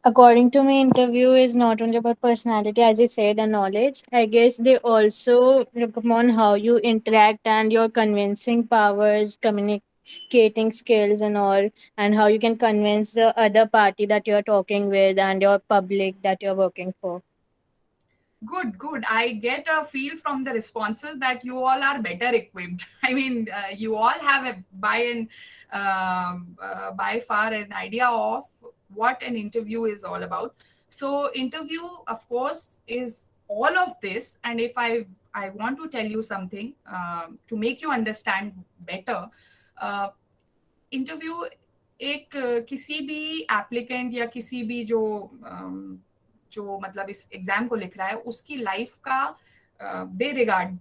According to me, interview is not only about personality, as I said, and knowledge. I guess they also look upon how you interact and your convincing powers, communicating skills, and all, and how you can convince the other party that you're talking with and your public that you're working for. Good. I get a feel from the responses that you all are better equipped. I mean, you all have by far an idea of what an interview is all about. So interview, of course, is all of this. And if I want to tell you something to make you understand better, interview एक किसी भी applicant या किसी भी जो मतलब इस exam को लिख रहा है उसकी लाइफ का दे regard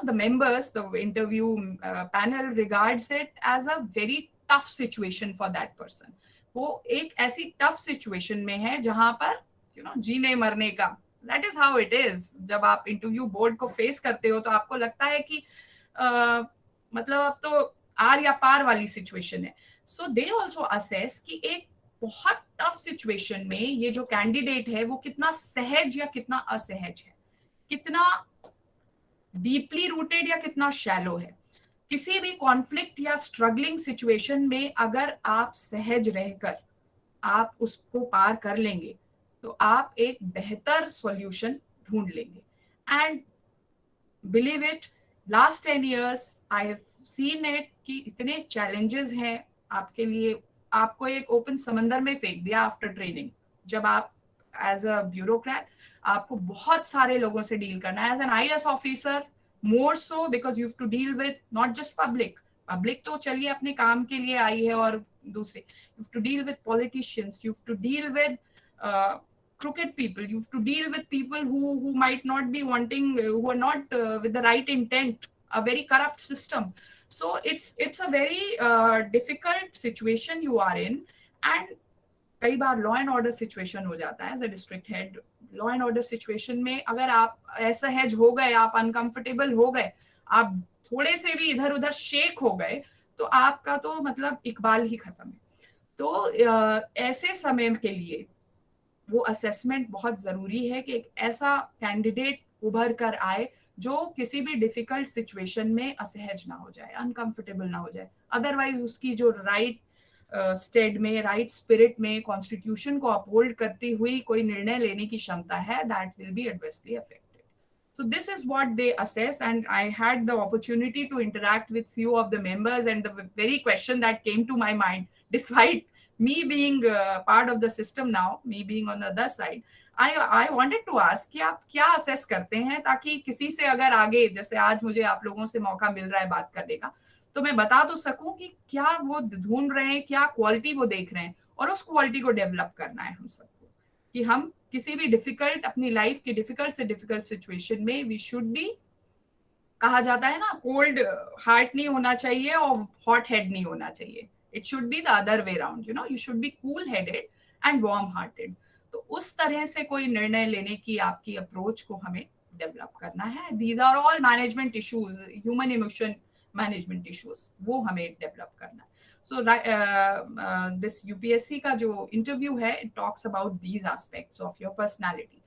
the members, the interview panel regards it as a very tough situation for that person. वो एक ऐसी टफ सिचुएशन में है जहां पर जीने मरने का, that is how it is. जब आप इंटरव्यू बोर्ड को फेस करते हो तो आपको लगता है कि मतलब अब तो आर या पार वाली सिचुएशन है. सो दे ऑल्सो असेस कि एक बहुत टफ सिचुएशन में ये जो कैंडिडेट है वो कितना सहज या कितना असहज है, कितना डीपली रूटेड या कितना शैलो है. किसी भी कॉन्फ्लिक्ट या स्ट्रगलिंग सिचुएशन में अगर आप सहज रहकर आप उसको पार कर लेंगे तो आप एक बेहतर सॉल्यूशन ढूंढ लेंगे. And believe it, last 10 years I have seen it कि इतने चैलेंजेस हैं आपके लिए. आपको एक ओपन समंदर में फेंक दिया आफ्टर ट्रेनिंग. जब आप एज अ ब्यूरोक्रेट आपको बहुत सारे लोगों से डील करना है. As an IAS officer more so, because you have to deal with not just public तो चलिए अपने काम के लिए आई है, और दूसरे you have to deal with politicians, you have to deal with crooked people, you have to deal with people who might not be wanting, who are not with the right intent, a very corrupt system. So it's a very difficult situation you are in. And कई बार law and order situation हो जाता है. As a district head law and order situation में अगर आप असहज हो गए, आप अनकंफर्टेबल हो गए, आप थोड़े से भी इधर उधर शेक हो गए तो आपका तो मतलब इकबाल ही खत्म है. तो ऐसे समय के लिए वो असेसमेंट बहुत जरूरी है कि एक ऐसा कैंडिडेट उभर कर आए जो किसी भी डिफिकल्ट सिचुएशन में असहज ना हो जाए, अनकंफर्टेबल ना हो जाए. अदरवाइज उसकी जो राइट स्टेड में, राइट स्पिरिट में कॉन्स्टिट्यूशन को अपहोल्ड करती हुई कोई निर्णय लेने की क्षमता है, that will be adversely affected. So this is what they assess, and I had the opportunity to interact with few of the members, and the very question that came to my mind, despite me being part of the system now, me being on the other side, I wanted to ask कि आप क्या assess करते हैं ताकि किसी से अगर आगे, जैसे आज मुझे आप लोगों से मौका मिल रहा है बात करने का, तो मैं बता तो सकूं कि क्या वो ढूंढ रहे हैं, क्या क्वालिटी वो देख रहे हैं, और उस क्वालिटी को डेवलप करना है हम सबको. कि हम किसी भी डिफिकल्ट, अपनी लाइफ की डिफिकल्ट से डिफिकल्ट सिचुएशन में वी शुड बी, कहा जाता है ना, कोल्ड हार्ट नहीं होना चाहिए और हॉट हेड नहीं होना चाहिए. It should be the other way round, you should be cool headed and warm hearted. तो उस तरह से कोई निर्णय लेने की आपकी अप्रोच को हमें डेवलप करना है. These are all management issues, human emotion management issues, वो हमें डेवलप करना है. So this UPSC का जो इंटरव्यू है, it talks about these aspects of your personality.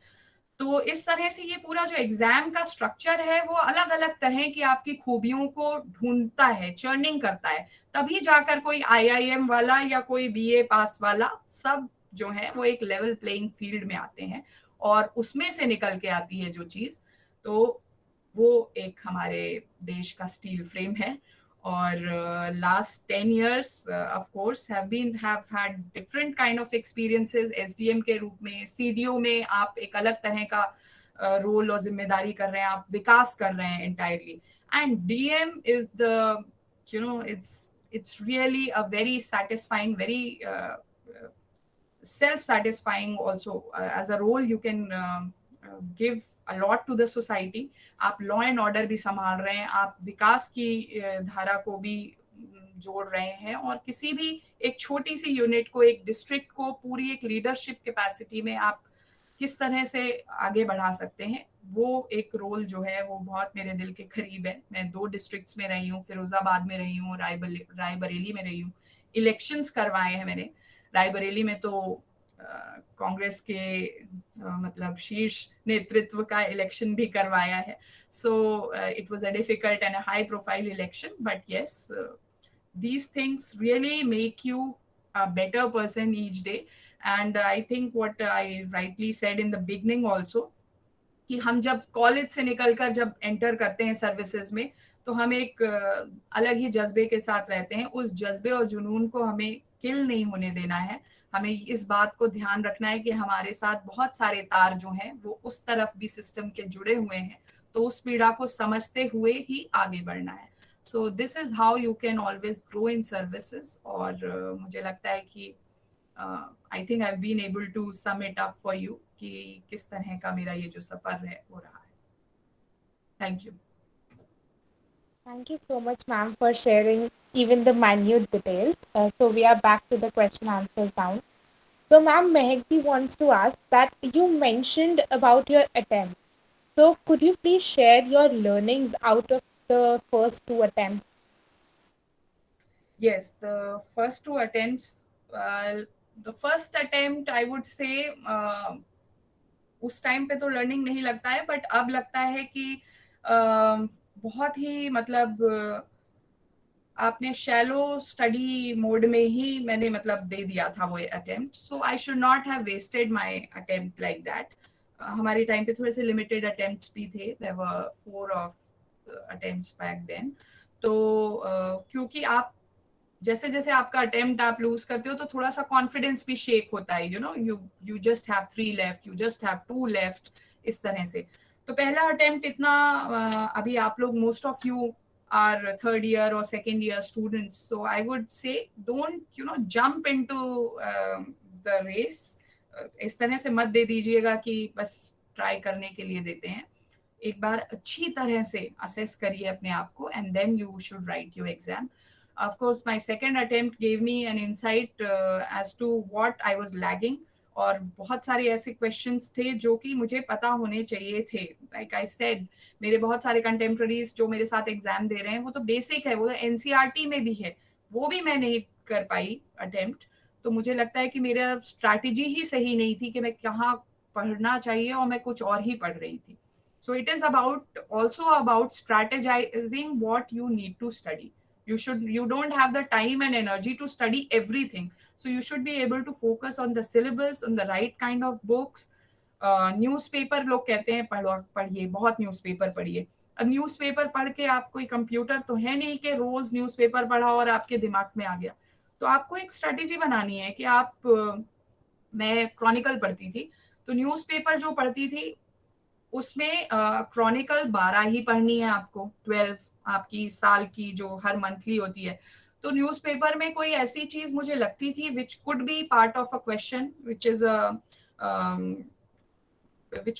तो इस तरह से ये पूरा जो एग्जाम का स्ट्रक्चर है वो अलग अलग तरह की आपकी खूबियों को ढूंढता है, चर्निंग करता है. तभी जाकर कोई IIM वाला या कोई BA पास वाला सब जो है वो एक लेवल प्लेइंग फील्ड में आते हैं, और उसमें से निकल के आती है जो चीज, तो वो एक हमारे देश का स्टील फ्रेम है. और last 10 years of course have had different kind of experiences. SDM के रूप में, CDO में आप एक अलग तरह का रोल और जिम्मेदारी कर रहे हैं, आप विकास कर रहे हैं entirely. And DM is the, it's really a very satisfying, very self-satisfying also as a role. You can give a lot to the society. आप लॉ एंड ऑर्डर भी संभाल रहे हैं, आप विकास की धारा को भी जोड़ रहे हैं, और किसी भी एक छोटी सी यूनिट को, एक डिस्ट्रिक्ट को पूरी एक लीडरशिप कैपेसिटी में आप किस तरह से आगे बढ़ा सकते हैं, वो एक रोल जो है वो बहुत मेरे दिल के करीब है. मैं 2 डिस्ट्रिक्ट्स में रही हूँ, फिरोजाबाद में रही हूँ, रायबरेली में रही हूँ. इलेक्शंस करवाए हैं मैंने. रायबरेली में तो कांग्रेस के मतलब शीर्ष नेतृत्व का इलेक्शन भी करवाया है. So it was a difficult and a high profile election, but yes, these things really make you a better person each day. And I think what I rightly said in the beginning also, कि हम जब college से निकलकर जब enter करते हैं services में, तो हम एक अलग ही जज्बे के साथ रहते हैं। उस जज्बे और जुनून को हमें किल नहीं होने देना है। हमें इस बात को ध्यान रखना है कि हमारे साथ बहुत सारे तार जो हैं वो उस तरफ भी सिस्टम के जुड़े हुए हैं, तो उस पीड़ा को समझते हुए ही आगे बढ़ना है। So this is how you can always grow in services. और मुझे लगता है कि I think I have been able to sum it up for you कि किस तरह का मेरा ये जो सफर है हो रहा है। Thank you. Thank you so much, ma'am, for sharing even the minute details. So we are back to the question answers round. So, ma'am, Mehakji wants to ask that you mentioned about your attempts. So, could you please share your learnings out of the first 2 attempts? Yes, the first 2 attempts, the first attempt I would say उस time पे तो learning नहीं लगता है, but अब लगता है कि बहुत ही मतलब आपने शैलो स्टडी मोड में ही मैंने मतलब दे दिया था वो attempt. So I should not have wasted my attempt like that. हमारे टाइम पे थोड़े से लिमिटेड अटेम्प्ट्स भी थे, there were 4 of attempts back then. तो क्योंकि आप जैसे जैसे आपका अटेम्प्ट आप लूज करते हो तो थोड़ा सा कॉन्फिडेंस भी शेक होता है, you know, you just have 3 left, you just have 2 left, इस तरह से। तो पहला अटेम्प्ट इतना अभी आप लोग most of you are third year or second year students, so I would say don't jump into the race. इस तरह से मत दे दीजिएगा कि बस ट्राई करने के लिए देते हैं। एक बार अच्छी तरह से असेस करिए अपने आप को and then you should write your exam. Of course, my second attempt gave me an insight as to what I was lagging. और बहुत सारे ऐसे क्वेश्चंस थे जो कि मुझे पता होने चाहिए थे। लाइक आई सेड, मेरे बहुत सारे कंटेम्प्रेरीज जो मेरे साथ एग्जाम दे रहे हैं वो तो बेसिक है, वो तो एनसीईआरटी में भी है, वो भी मैं नहीं कर पाई अटेम्प्ट। तो मुझे लगता है कि मेरा स्ट्रैटेजी ही सही नहीं थी कि मैं कहाँ पढ़ना चाहिए और मैं कुछ और ही पढ़ रही थी। So it is about also about strategizing what you need to study. You don't have the time and energy to study everything, so you should be able to focus on the syllabus, on the right kind of books. Newspaper लोग कहते हैं पढ़िए, बहुत newspaper पढ़िए। अब newspaper पढ़ के आप कोई कंप्यूटर तो है नहीं कि रोज न्यूज़पेपर पढ़ा और आपके दिमाग में आ गया। तो आपको एक स्ट्रेटेजी बनानी है कि आप मैं क्रॉनिकल पढ़ती थी, तो न्यूज़पेपर जो पढ़ती थी उसमें क्रॉनिकल 12 ही पढ़नी है आपको, 12 आपकी साल की जो हर मंथली होती है। तो न्यूज़पेपर में कोई ऐसी चीज मुझे लगती थी which could be part of a question, which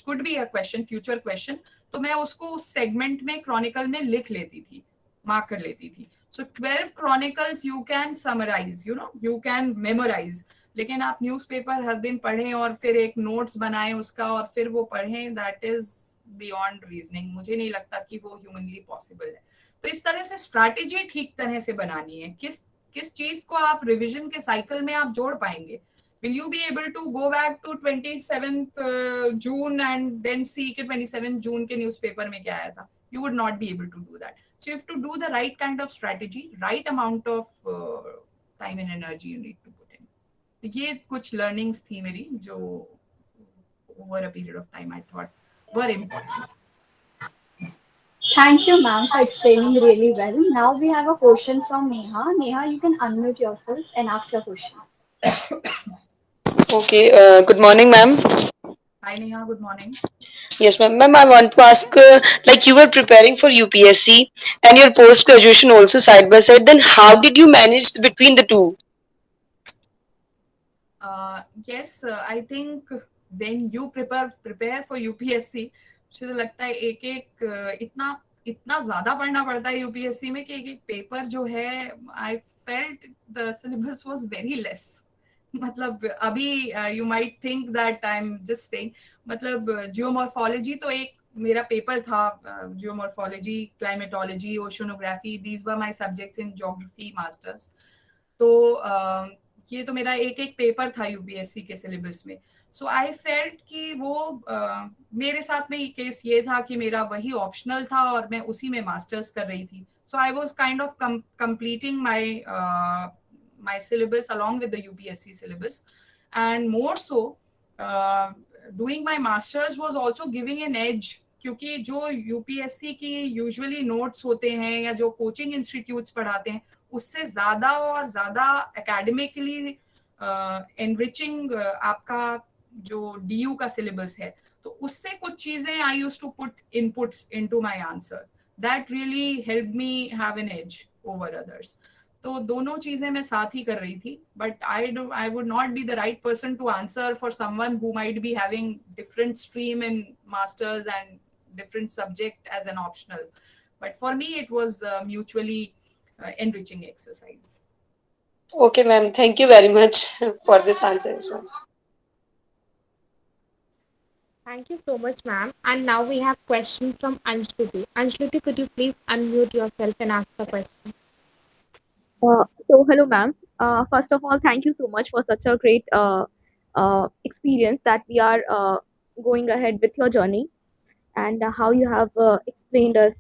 could be a question, future question, तो मैं उसको उस सेगमेंट में क्रॉनिकल में लिख लेती थी, मार्क कर लेती थी। So 12 chronicles you can summarise, you can memorise. लेकिन आप न्यूज़पेपर हर दिन पढ़ें और फिर एक नोट्स बनाएं उसका और फिर वो पढ़ें, दैट इज बियॉन्ड रीजनिंग। मुझे नहीं लगता कि वो ह्यूमनली पॉसिबल है। तो इस तरह से स्ट्रैटेजी ठीक तरह से बनानी है, किस चीज को आप रिवीजन के साइकिल में आप जोड़ पाएंगे। Will you be able to go back to 27th June and then see कि 27th June के न्यूज़पेपर में क्या आया था? You would not be able to do that. So you have to do the right kind of strategy, right amount of time and energy you need to put in. ये कुछ learnings थी मेरी जो over a period of time I thought were important. Thank you, ma'am, for explaining really well. Now we have a question from Neha. Neha, you can unmute yourself and ask your question. Okay, good morning, ma'am. Hi, Neha, good morning. Yes, ma'am. Ma'am, I want to ask, like you were preparing for UPSC and your post-graduation also side by side, then how did you manage between the two? Yes, I think when you prepare for UPSC, मुझे तो लगता है एक इतना ज्यादा पढ़ना पड़ता है यूपीएससी में कि एक पेपर जो है, I felt the syllabus was very less. मतलब अभी you might think that I am just saying, मतलब जियोमॉर्फोलॉजी तो एक मेरा पेपर था, geomorphology, climatology, oceanography, these were my subjects in geography masters. तो ये तो मेरा एक पेपर था यूपीएससी के सिलेबस में। सो आई फेल्ट कि वो मेरे साथ में केस ये था कि मेरा वही ऑप्शनल था और मैं उसी में मास्टर्स कर रही थी। So I was kind of completing my syllabus along with the UPSC syllabus, and more so doing my masters was also giving an edge, क्योंकि जो यूपीएससी की यूजुअली नोट्स होते हैं या जो कोचिंग इंस्टीट्यूट्स पढ़ाते हैं उससे ज्यादा और ज्यादा एकेडमिकली एनरिचिंग आपका जो डीयू का सिलेबस है, तो उससे कुछ चीजें I used to put inputs into my answer, that really help me have an edge over others. तो दोनों चीजें मैं साथ ही कर रही थी, but I would not be the right person to answer for someone who might be having different stream in masters and different subject as an optional, but for me it was mutually enriching exercise. Okay, ma'am. Thank you very much for this answer as well. Thank you so much, ma'am. And now we have questions from Anshluti. Anshluti, could you please unmute yourself and ask the question? So hello, ma'am. First of all, thank you so much for such a great experience that we are going ahead with your journey, and how you have explained us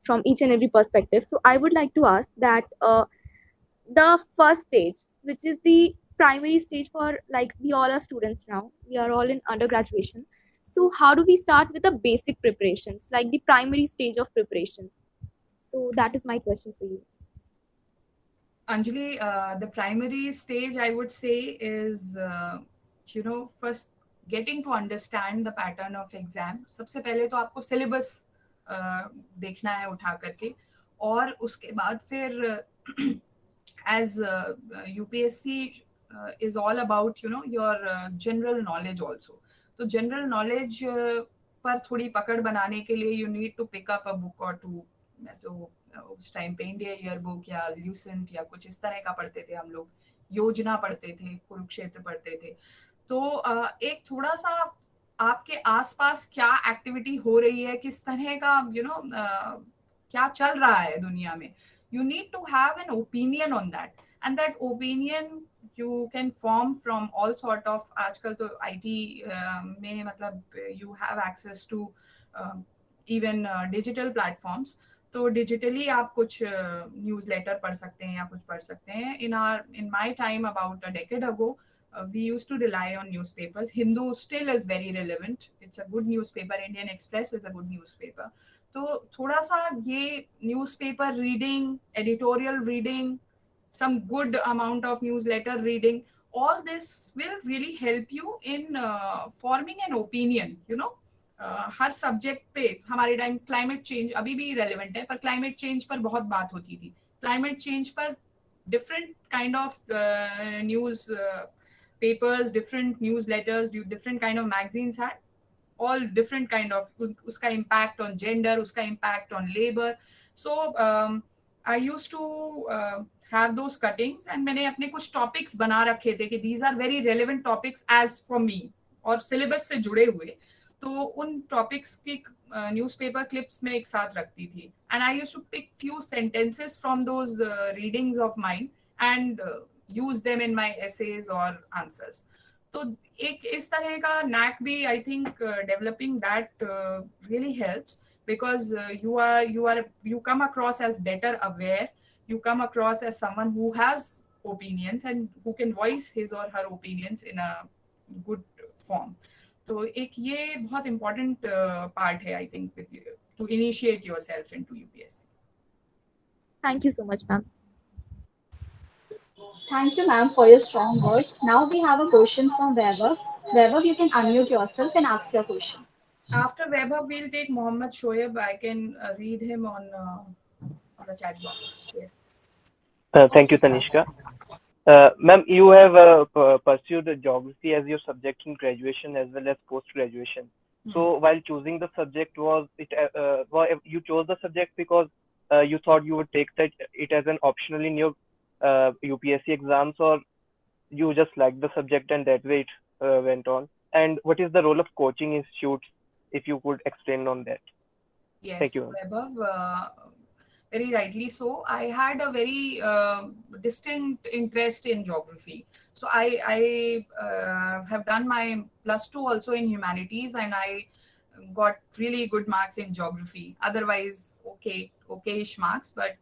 from each and every perspective. So I would like to ask that the first stage, which is the primary stage for, like, we all are students now, we are all in undergraduation. So how do we start with the basic preparations, like the primary stage of preparation? So that is my question for you. Anjali, the primary stage I would say is, first getting to understand the pattern of exam. सबसे पहले तो आपको syllabus देखना है उठा करके, और उसके बाद फिर as UPSC is all about your general knowledge also. तो general knowledge पर थोड़ी पकड़ बनाने के लिए you need to pick up a book or two. मैं तो उस टाइम पे इंडिया ईयर बुक या ल्यूसेंट या कुछ इस तरह का पढ़ते थे हम लोग, योजना पढ़ते थे, कुरुक्षेत्र पढ़ते थे। तो एक थोड़ा सा आपके आसपास क्या एक्टिविटी हो रही है, किस तरह का क्या चल रहा है दुनिया में, you need to have an opinion on that, and that opinion you can form from all sort of, आजकल तो IT में मतलब you have access to even digital platforms, तो डिजिटली आप कुछ न्यूज़लेटर पढ़ सकते हैं या कुछ पढ़ सकते हैं। in my time about a decade ago, we used to rely on newspapers. Hindu still is very relevant. It's a good newspaper. Indian Express is a good newspaper. तो थोड़ा सा ये newspaper reading, editorial reading, some good amount of newsletter reading, all this will really help you in forming an opinion, her subject पे। हमारे time climate change अभी भी relevant है, पर क्लाइमेट चेंज पर बहुत बात होती थी। क्लाइमेट चेंज पर different kind of newspapers, different newsletters, different kind of magazines had all different kind of, उसका इम्पैक्ट ऑन जेंडर, उसका impact on labour. So I used to have those cuttings, and मैंने अपने कुछ topics बना रखे थे कि these are very relevant topics as for me, और सिलेबस से जुड़े हुए, तो उन टॉपिक्स की न्यूज़पेपर क्लिप्स में एक साथ रखती थी, and I used to pick few sentences from those readings of mine and use them in my essays और आंसर्स। तो एक इस तरह का नैक भी I think developing that really helps, because you come across as better aware, you come across as someone who has opinions and who can voice his or her opinions in a good form. तो एक ये बहुत important part है, I think, with you, to initiate yourself into UPSC. Thank you so much, ma'am. Thank you, ma'am, for your strong words. Now we have a question from Vaibhav. Vaibhav, you can unmute yourself and ask your question. After Vaibhav, we'll take Mohammed Shoaib. I can read him on the chat box. Yes. Thank you, Tanishka. Ma'am, you have pursued geography as your subject in graduation as well as post-graduation. So while choosing the subject, you chose the subject because you thought you would take it as an optional in your UPSC exams, or you just liked the subject and that way it went on? And what is the role of coaching institutes, if you could explain on that? Yes, thank you. Vaibhav, very rightly so. I had a very distinct interest in geography. So I have done my +2 also in humanities, and I got really good marks in geography. Otherwise, okay-ish marks, but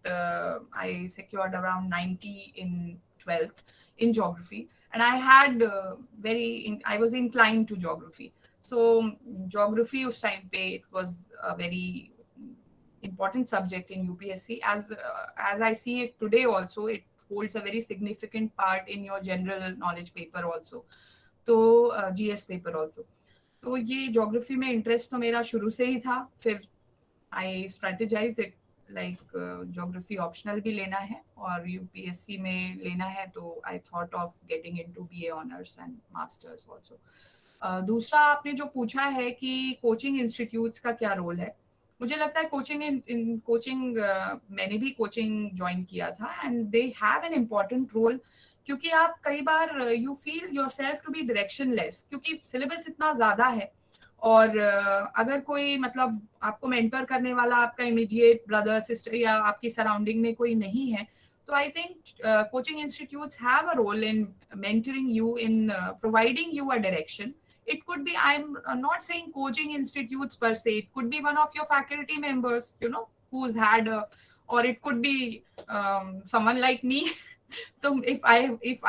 I secured around 90 in 12th in geography. and I had I was inclined to geography. So geography उस time पे it was a very important subject in UPSC. As I see it today also, it holds a very significant part in your general knowledge paper also. तो GS paper also. तो ये geography में interest तो मेरा शुरू से ही था. फिर I strategize it like geography optional भी लेना है और UPSC में लेना है, तो I thought of getting into BA honors and masters also. दूसरा आपने जो पूछा है कि कोचिंग इंस्टीट्यूट्स का क्या रोल है, मुझे लगता है कोचिंग मैंने भी कोचिंग ज्वाइन किया था and they have an important role, क्योंकि आप कई बार you feel yourself to be directionless, क्योंकि सिलेबस इतना ज्यादा है और अगर कोई मतलब आपको मेंटर करने वाला आपका इमीडिएट ब्रदर सिस्टर या आपकी सराउंडिंग में कोई नहीं है, तो I think coaching institutes have a role in mentoring you, in providing you a direction. It could be, I'm not saying coaching institutes per se, it could be one of your faculty members, you know, who's had or it could be someone like me. So if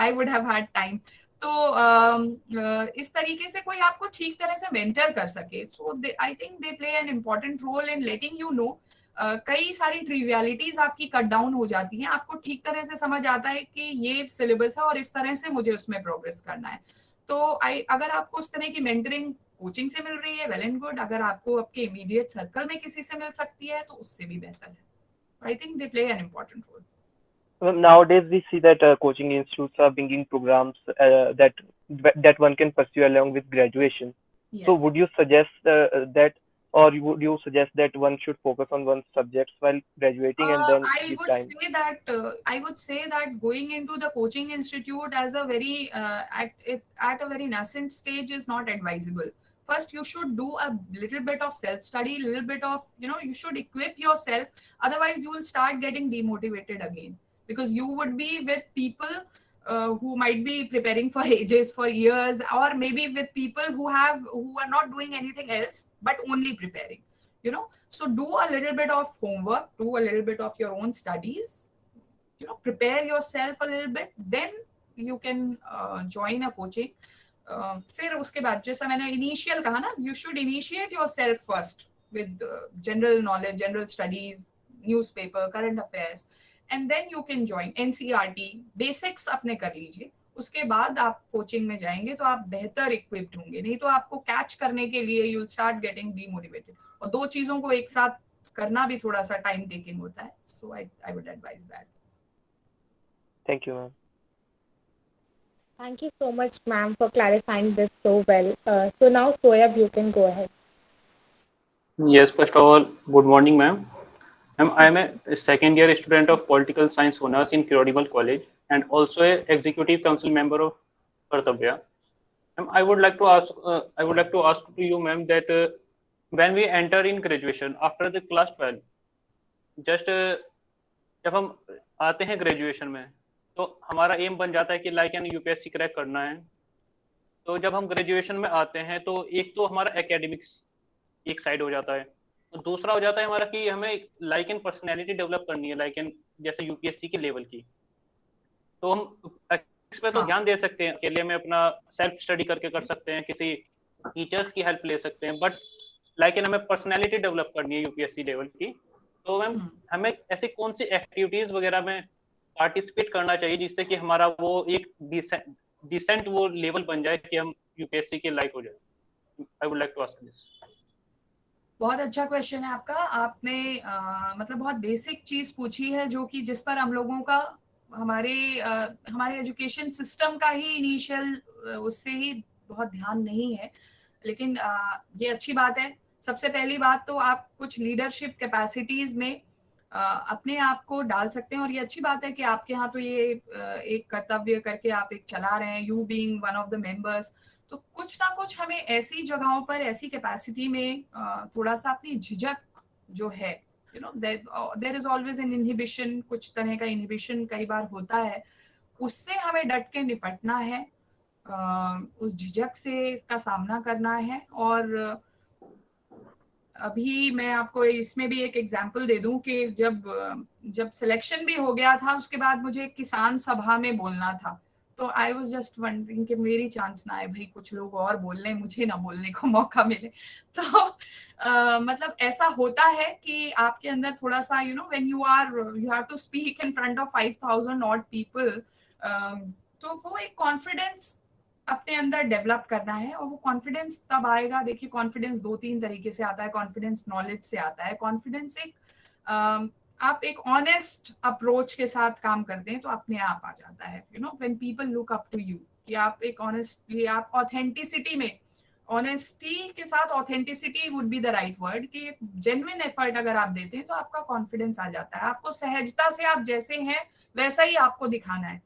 I would have had time, तो इस तरीके से कोई आपको ठीक तरह से mentor कर सके. So I think they play an important role in letting you know. कई सारी ट्रिवियलिटीज आपकी कट डाउन हो जाती हैं, आपको ठीक तरह से समझ आता है कि ये सिलेबस है और इस तरह से मुझे उसमें प्रोग्रेस करना है. तो अगर आपको उस तरह की मेंटरिंग कोचिंग से मिल रही है, वेल एंड गुड. अगर आपको आपके इमीडिएट सर्कल में किसी से मिल सकती है तो उससे भी बेहतर है. I think they play an important role. Nowadays we see that coaching institutes are bringing programs that one can pursue along with graduation. Yes. So would you suggest that, or would you suggest that one should focus on one subjects while graduating and then I would say that going into the coaching institute as a very at a very nascent stage is not advisable. First, you should do a little bit of self-study, little bit of, you should equip yourself. Otherwise, you will start getting demotivated again, because you would be with people who might be preparing for ages, for years, or maybe with people who are not doing anything else but only preparing. So do a little bit of homework, do a little bit of your own studies, prepare yourself a little bit, then you can join a coaching. फिर उसके बाद जैसा मैंने initial कहा ना, you should initiate yourself first with general knowledge, general studies, newspaper, current affairs, and then you can join NCERT. Basics अपने कर लीजिए, उसके बाद आप कोचिंग में जाएंगे तो आप बेहतर इक्विप्ड होंगे. नहीं तो आपको कैच करने के लिए you'll start getting demotivated. और दो चीजों को एक साथ करना भी थोड़ा सा टाइम टेकिंग होता है. So I would advise that. Thank you, ma'am. Thank you so much, ma'am, for clarifying this so well. So now, Soyab, you can go ahead. Yes, first of all, good morning, ma'am. I am a second year student of Political Science Honors in Kirodimal College and also a Executive Council member of Kartavya. I would like to ask to you, ma'am, that when we enter in graduation after the class 12, just जब हम आते हैं graduation में तो हमारा M बन जाता है कि लाइक एन यूपीएससी क्रैक करना है. तो जब हम ग्रेजुएशन में आते हैं तो एक तो हमारा एकेडमिक्स एक साइड हो जाता है, तो दूसरा हो जाता है हमारा कि हमें लाइक एन पर्सनैलिटी डेवलप करनी है, लाइक एन जैसे यूपीएससी के लेवल की. तो हम इस पे तो ध्यान दे सकते हैं, अकेले में अपना सेल्फ स्टडी करके कर सकते हैं, किसी टीचर्स की हेल्प ले सकते हैं, बट लाइक एन हमें पर्सनैलिटी डेवलप करनी है यूपीएससी लेवल की. तो मैम हमें ऐसी कौन सी एक्टिविटीज वगैरह में पार्टिसिपेट करना चाहिए जिससे कि हमारा वो एक डिसेंट वो लेवल बन जाए कि हम यूपीएससी के लायक हो जाए. I would like to ask this. बहुत अच्छा क्वेश्चन है आपका. आपने मतलब बहुत बेसिक चीज पूछी है जो कि जिस पर हम लोगों का हमारे एजुकेशन सिस्टम का ही इनिशियल उससे ही बहुत ध्यान नहीं है, लेकिन ये अच्छी बात है. सबसे पहली बात तो आप कुछ लीडरशिप कैपेसिटीज में अपने आप को डाल सकते हैं, और ये अच्छी बात है कि आपके यहाँ तो ये एक कर्तव्य करके आप एक चला रहे हैं, you being one of the members. तो कुछ ना कुछ हमें ऐसी जगहों पर ऐसी कैपेसिटी में थोड़ा सा अपनी झिझक जो है, there is always an inhibition, कुछ तरह का इनहिबिशन कई बार होता है, उससे हमें डट के निपटना है, उस झिझक से इसका सामना करना है. और अभी मैं आपको इसमें भी एक एग्जांपल दे दूं कि जब सिलेक्शन भी हो गया था उसके बाद मुझे किसान सभा में बोलना था, तो आई वाज जस्ट वंडरिंग कि मेरी चांस ना आए भाई, कुछ लोग और बोल लें, मुझे ना बोलने को मौका मिले। तो मतलब ऐसा होता है कि आपके अंदर थोड़ा सा you have to speak in front of 5000 odd people, तो वो एक कॉन्फिडेंस अपने अंदर डेवलप करना है। और वो कॉन्फिडेंस तब आएगा, देखिए कॉन्फिडेंस 2-3 तरीके से आता है। कॉन्फिडेंस नॉलेज से आता है, कॉन्फिडेंस एक आप एक ऑनेस्ट अप्रोच के साथ काम करते हैं तो अपने आप आ जाता है। When people look up to you, कि आप एक ऑनेस्टली, आप ऑथेंटिसिटी में, ऑनेस्टी के साथ authenticity would be the right word, कि जेन्युइन एफर्ट अगर आप देते हैं तो आपका कॉन्फिडेंस आ जाता है। आपको सहजता से आप जैसे हैं वैसा ही आपको दिखाना है।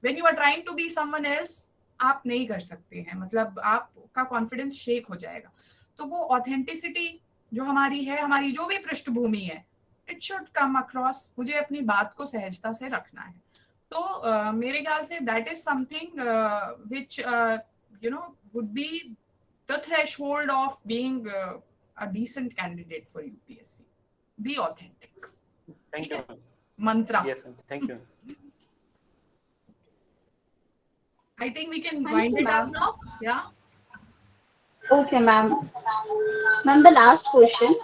When you are trying to be someone else, आप नहीं कर सकते हैं, मतलब आपका कॉन्फिडेंस शेक हो जाएगा। तो वो ऑथेंटिसिटी जो हमारी है, हमारी जो भी पृष्ठभूमि है, इट शुड कम अक्रॉस। मुझे अपनी बात को सहजता से रखना है। तो मेरे ख्याल से that is something which would be the threshold of being a decent candidate for UPSC. Be authentic. Thank you. Mantra. Yes, ma'am. Thank you. I think we can Thank wind you, it up ma'am. now. Yeah. Okay, ma'am. Ma'am, the last question.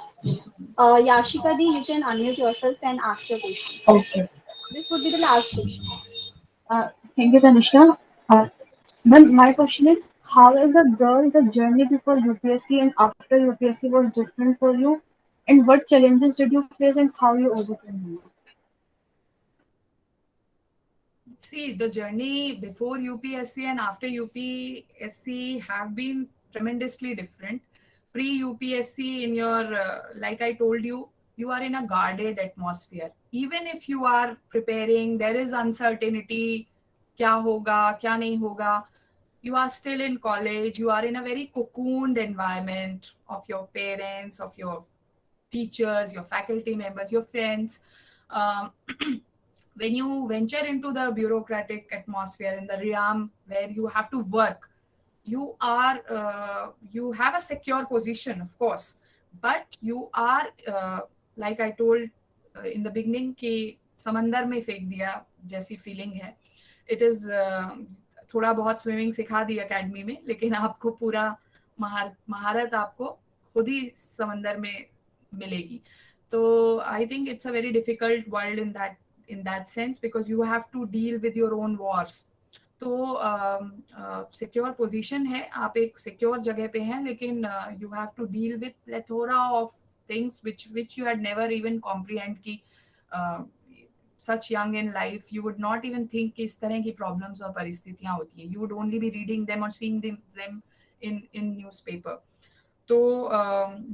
Yashika Di, you can unmute yourself and ask your question. Okay. This would be the last question. Thank you, Tanishka. Then my question is, how is the journey before UPSC and after UPSC was different for you, and what challenges did you face and how you overcame them? See, the journey before UPSC and after UPSC have been tremendously different. Pre-UPSC, in your, like I told you, you are in a guarded atmosphere. Even if you are preparing, there is uncertainty, क्या होगा, क्या नहीं होगा. You are still in college, you are in a very cocooned environment of your parents, of your teachers, your faculty members, your friends. When you venture into the bureaucratic atmosphere, in the realm where you have to work, you have a secure position, of course, but you are, like I told in the beginning, कि समंदर में फेंक दिया जैसी feeling है. It is थोड़ा बहुत swimming सिखा दी एकेडमी में, लेकिन आपको पूरा महारत आपको खुद ही समंदर में मिलेगी. तो I think it's a very difficult world in that sense, because you have to deal with your own wars. तो सिक्योर पोजीशन है, आप एक सिक्योर जगह पे हैं, लेकिन you have to deal with plethora of things which you had never even comprehend कि such young in life you would not even think कि इस तरह की problems और परिस्थितियां होती हैं. You would only be reading them or seeing them in newspaper. तो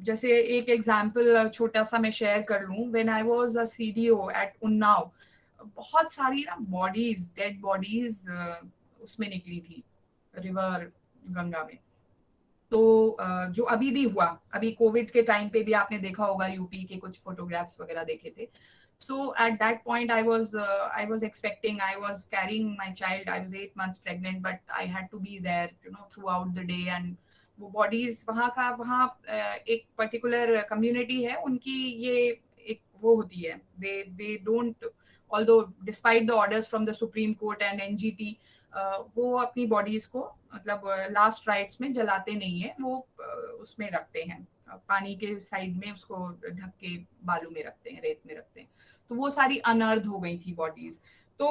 जैसे एक एग्जाम्पल छोटा सा मैं शेयर कर लूँ. When I was a CDO at Unnao, बहुत सारी ना बॉडीज, डेड बॉडीज उसमें निकली थी रिवर गंगा में. तो जो अभी भी हुआ, अभी कोविड के टाइम पे भी आपने देखा होगा, यूपी के कुछ फोटोग्राफ्स वगैरह देखे थे. So at that point I was expecting, I was carrying my child, I was 8 months pregnant, but I had to be there throughout the day. And वो बॉडीज वहाँ एक पर्टिकुलर कम्युनिटी है, उनकी ये एक वो होती है, they don't, although despite the orders from the Supreme Court and NGT, वो अपनी बॉडीज को मतलब लास्ट राइट्स में जलाते नहीं है, वो उसमें रखते हैं, पानी के साइड में उसको ढक के बालू में रखते हैं, रेत में रखते हैं. तो वो सारी अनर्थ हो गई थी बॉडीज. तो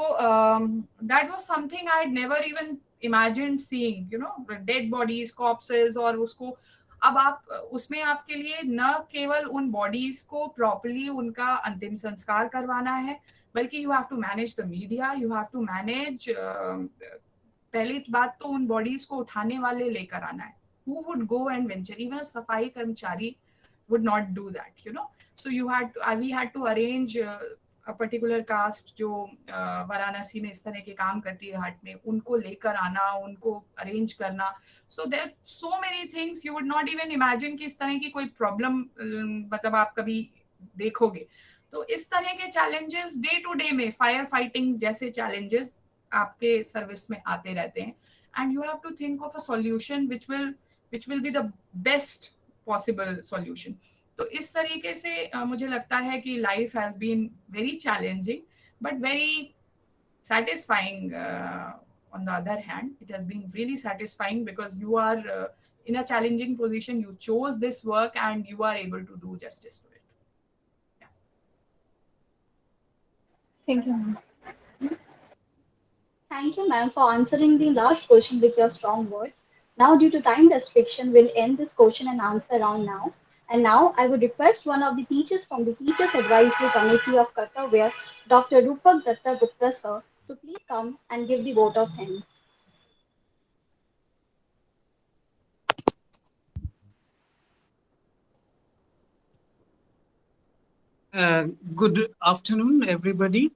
that was something I had never even imagined seeing, dead bodies, corpses. और उसको अब आप उसमें आपके लिए न केवल उन बॉडीज को प्रॉपर्ली उनका अंतिम संस्कार करवाना है, बल्कि you have to manage the media, you have to manage, पहली बात तो उन बॉडीज को उठाने वाले लेकर आना है. Who would go and venture? Even a सफाई कर्मचारी would not do that, So we had to arrange a particular caste जो वाराणसी में इस तरह के काम करती है हाट में, उनको लेकर आना, उनको अरेंज करना. So there are so many things you would not even imagine कि इस तरह की कोई प्रॉब्लम मतलब आप कभी देखोगे. तो इस तरह के चैलेंजेस डे टू डे में, फायर फाइटिंग जैसे चैलेंजेस आपके सर्विस में आते रहते हैं. And you have to think of a solution which will be the best possible solution. तो इस तरीके से मुझे लगता है कि life has been very challenging but very satisfying on the other hand, it has been really satisfying because you are in a challenging position. You chose this work and you are able to do justice to it. Thank you, ma'am. Thank you, ma'am, for answering the last question with your strong words. Now, due to time restriction, we'll end this question and answer round now. And now, I would request one of the teachers from the Teachers Advisory Committee of Kartavya, Dr. Rupak Datta Gupta, sir, to please come and give the vote of thanks. Good afternoon, everybody.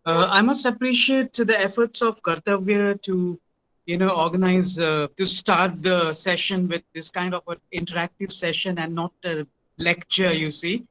I must appreciate the efforts of Kartavya to, organize, to start the session with this kind of an interactive session and not a lecture, you see.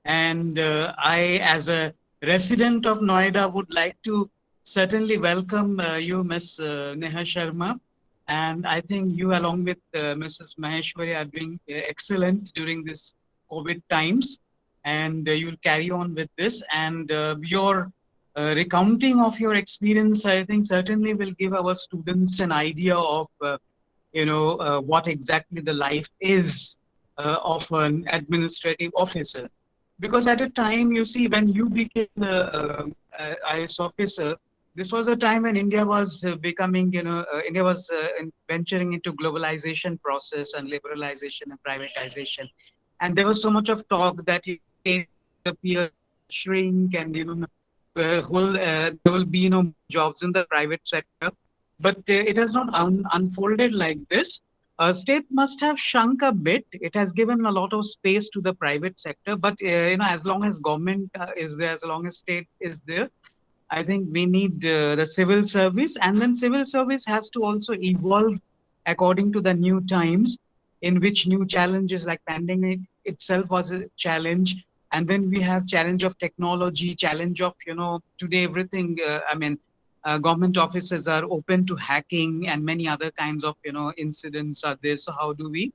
And I, as a resident of Noida, would like to certainly welcome you, Ms. Neha Sharma. And I think you, along with Mrs. Maheshwari, are doing excellent during this COVID times. And you'll carry on with this. And your recounting of your experience, I think, certainly will give our students an idea of, what exactly the life is of an administrative officer. Because at a time, you see, when you became the IS officer, this was a time when India was becoming, India was venturing into globalization process and liberalization and privatization. And there was so much of talk that appear shrink and there will be jobs in the private sector, but it has not unfolded like this. State must have shrunk a bit. It has given a lot of space to the private sector, but as long as government is there, as long as state is there, I think we need the civil service, and then civil service has to also evolve according to the new times, in which new challenges like pandemic itself was a challenge. And then we have challenge of technology, challenge of, today everything, government offices are open to hacking and many other kinds of, incidents are there. So how do we,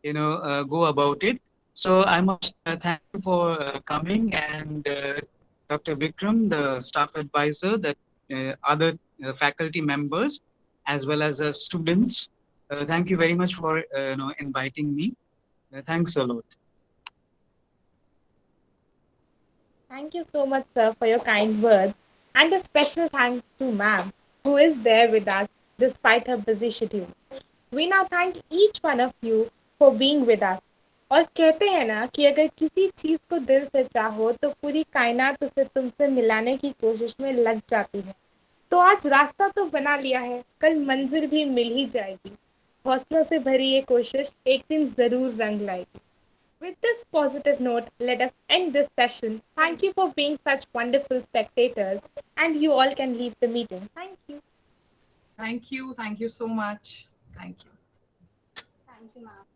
go about it? So I must thank you for coming, and Dr. Vikram, the staff advisor, the other faculty members, as well as students. Thank you very much for inviting me. Thanks a lot. Thank you so much, sir, for your kind words. And a special thanks to ma'am, who is there with us despite her busy schedule. We now thank each one of you for being with us. और कहते हैं ना कि अगर किसी चीज को दिल से चाहो तो पूरी कायनात उसे तुमसे मिलाने की कोशिश में लग जाती है। तो आज रास्ता तो बना लिया है, कल मंजिल भी मिल ही जाएगी। हौसलों से भरी ये कोशिश एक दिन जरूर रंग लाएगी। With this positive note, let us end this session. Thank you for being such wonderful spectators, and you all can leave the meeting. Thank you. Thank you. Thank you so much. Thank you. Thank you, ma'am.